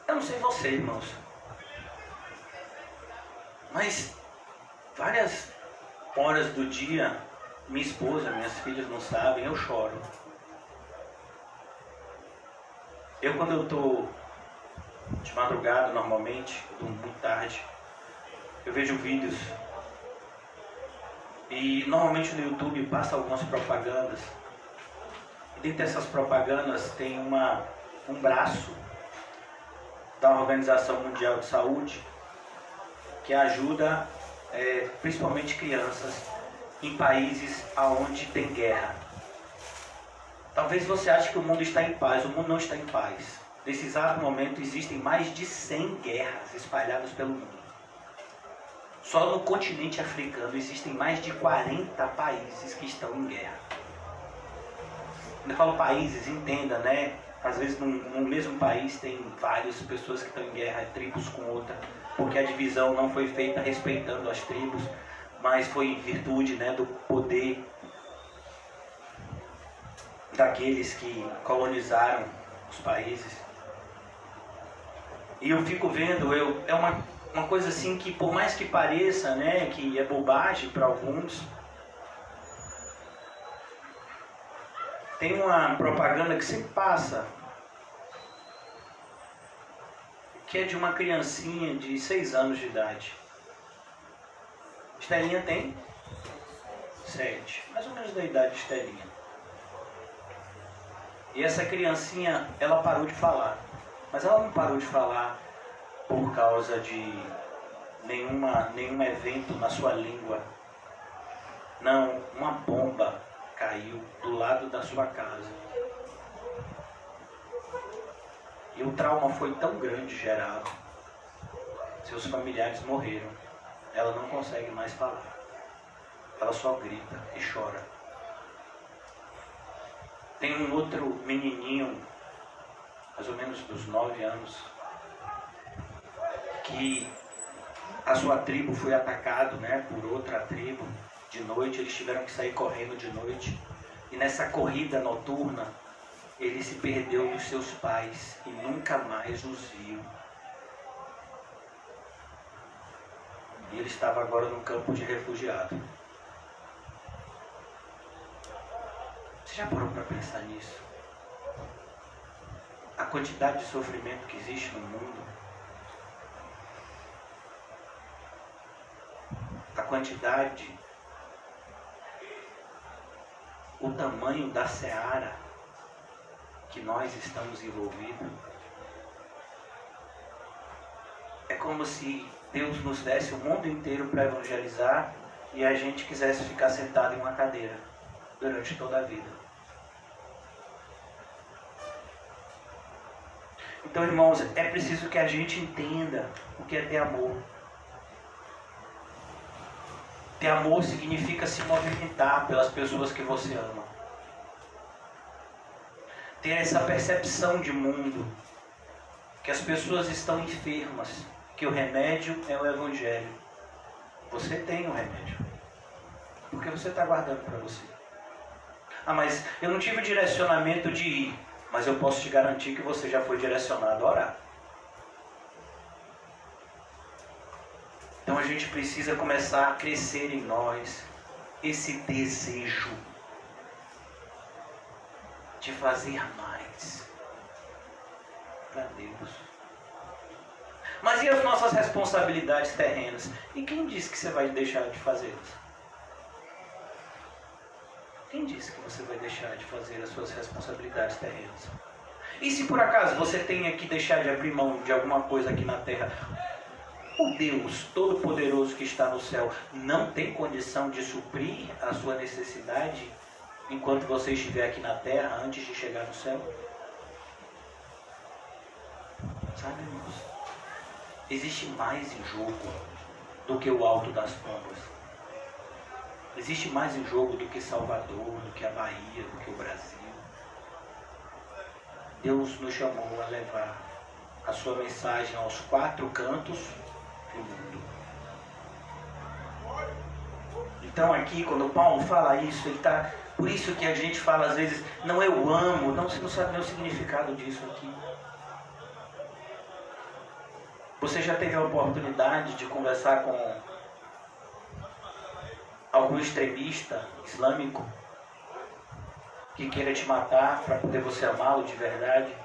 Eu não sei você, irmãos. Mas várias horas do dia, minha esposa, minhas filhas não sabem, eu choro. Quando eu estou de madrugada, normalmente, eu durmo muito tarde, eu vejo vídeos. E normalmente no YouTube passa algumas propagandas. E dentro dessas propagandas tem um braço da Organização Mundial de Saúde que ajuda principalmente crianças em países onde tem guerra. Talvez você ache que o mundo está em paz. O mundo não está em paz. Nesse exato momento existem mais de 100 guerras espalhadas pelo mundo. Só no continente africano existem mais de 40 países que estão em guerra. Quando eu falo países, entenda, né? Às vezes no mesmo país tem várias pessoas que estão em guerra, tribos com outra, porque a divisão não foi feita respeitando as tribos, mas foi em virtude, né, do poder daqueles que colonizaram os países. E eu fico vendo, é uma coisa assim que, por mais que pareça, né, que é bobagem para alguns, tem uma propaganda que sempre passa, que é de uma criancinha de 6 anos de idade. Estelinha tem 7, mais ou menos da idade de Estelinha. E essa criancinha, ela parou de falar. Mas ela não parou de falar por causa de nenhum evento na sua língua. Não, uma bomba caiu do lado da sua casa. E o trauma foi tão grande gerado. Seus familiares morreram. Ela não consegue mais falar. Ela só grita e chora. Tem um outro menininho, mais ou menos dos 9 anos, que a sua tribo foi atacado, né, por outra tribo de noite. Eles tiveram que sair correndo de noite. E nessa corrida noturna, ele se perdeu dos seus pais e nunca mais os viu. E ele estava agora no campo de refugiado. Você já parou para pensar nisso? A quantidade de sofrimento que existe no mundo, a quantidade, o tamanho da seara que nós estamos envolvidos. É como se Deus nos desse o mundo inteiro para evangelizar e a gente quisesse ficar sentado em uma cadeira durante toda a vida. Então, irmãos, é preciso que a gente entenda o que é ter amor. Ter amor significa se movimentar pelas pessoas que você ama. Ter essa percepção de mundo, que as pessoas estão enfermas, que o remédio é o Evangelho. Você tem o remédio, porque você está guardando para você. Ah, mas eu não tive o direcionamento de ir, mas eu posso te garantir que você já foi direcionado a orar. Então a gente precisa começar a crescer em nós esse desejo de fazer mais para Deus. Mas e as nossas responsabilidades terrenas? E quem disse que você vai deixar de fazê-las? Quem disse que você vai deixar de fazer as suas responsabilidades terrenas? E se por acaso você tenha que deixar de abrir mão de alguma coisa aqui na terra, o Deus Todo-Poderoso que está no céu não tem condição de suprir a sua necessidade enquanto você estiver aqui na terra antes de chegar no céu? Sabe, irmãos? Existe mais em jogo do que o alto das pombas. Existe mais em jogo do que Salvador, do que a Bahia, do que o Brasil. Deus nos chamou a levar a sua mensagem aos 4 cantos do mundo. Então aqui, quando Paulo fala isso, ele está... Por isso que a gente fala às vezes, não, eu amo, não, você não sabe nem o significado disso aqui. Você já teve a oportunidade de conversar com algum extremista islâmico que queira te matar para poder você amá-lo de verdade?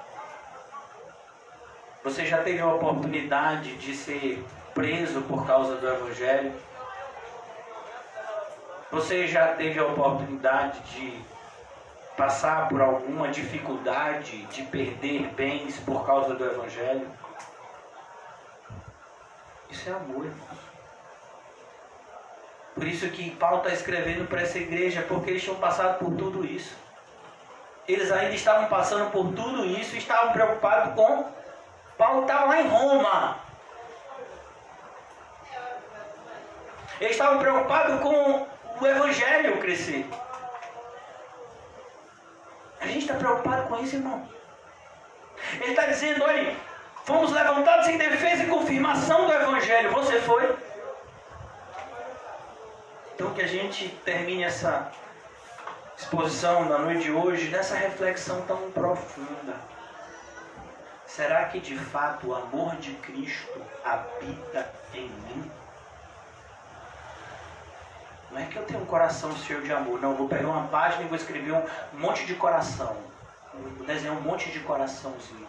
Você já teve a oportunidade de ser preso por causa do Evangelho? Você já teve a oportunidade de passar por alguma dificuldade de perder bens por causa do Evangelho? Isso é amor, irmãos. Por isso que Paulo está escrevendo para essa igreja, porque eles tinham passado por tudo isso. Eles ainda estavam passando por tudo isso e estavam preocupados com... Paulo estava lá em Roma. Eles estavam preocupados com o Evangelho crescer. A gente está preocupado com isso, irmão. Ele está dizendo, olha, fomos levantados em defesa e confirmação do Evangelho. Você foi? Então que a gente termine essa exposição na noite de hoje nessa reflexão tão profunda. Será que de fato o amor de Cristo habita em mim? Não é que eu tenho um coração cheio de amor. Não, eu vou pegar uma página e vou escrever um monte de coração. Vou desenhar um monte de coraçãozinho.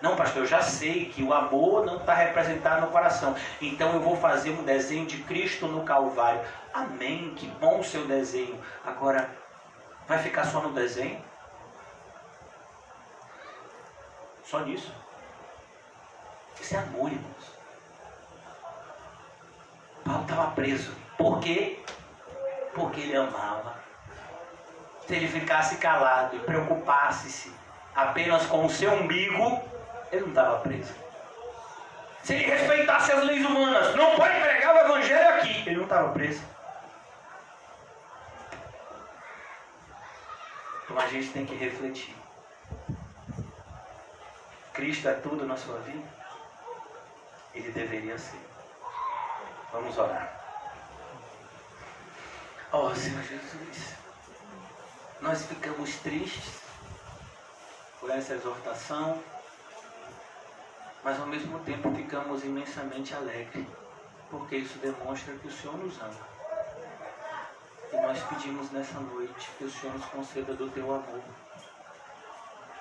Não, pastor, eu já sei que o amor não está representado no coração. Então eu vou fazer um desenho de Cristo no Calvário. Amém, que bom o seu desenho. Agora, vai ficar só no desenho? Só nisso? Isso é amor, irmãos. Paulo estava preso. Por quê? Porque ele amava. Se ele ficasse calado e preocupasse-se apenas com o seu umbigo, ele não estava preso. Se ele respeitasse as leis humanas, não pode pregar o Evangelho aqui, ele não estava preso. Então a gente tem que refletir. Cristo é tudo na sua vida? Ele deveria ser. Vamos orar. Oh, Senhor Jesus, nós ficamos tristes por essa exortação, mas ao mesmo tempo ficamos imensamente alegres, porque isso demonstra que o Senhor nos ama. E nós pedimos nessa noite que o Senhor nos conceda do teu amor.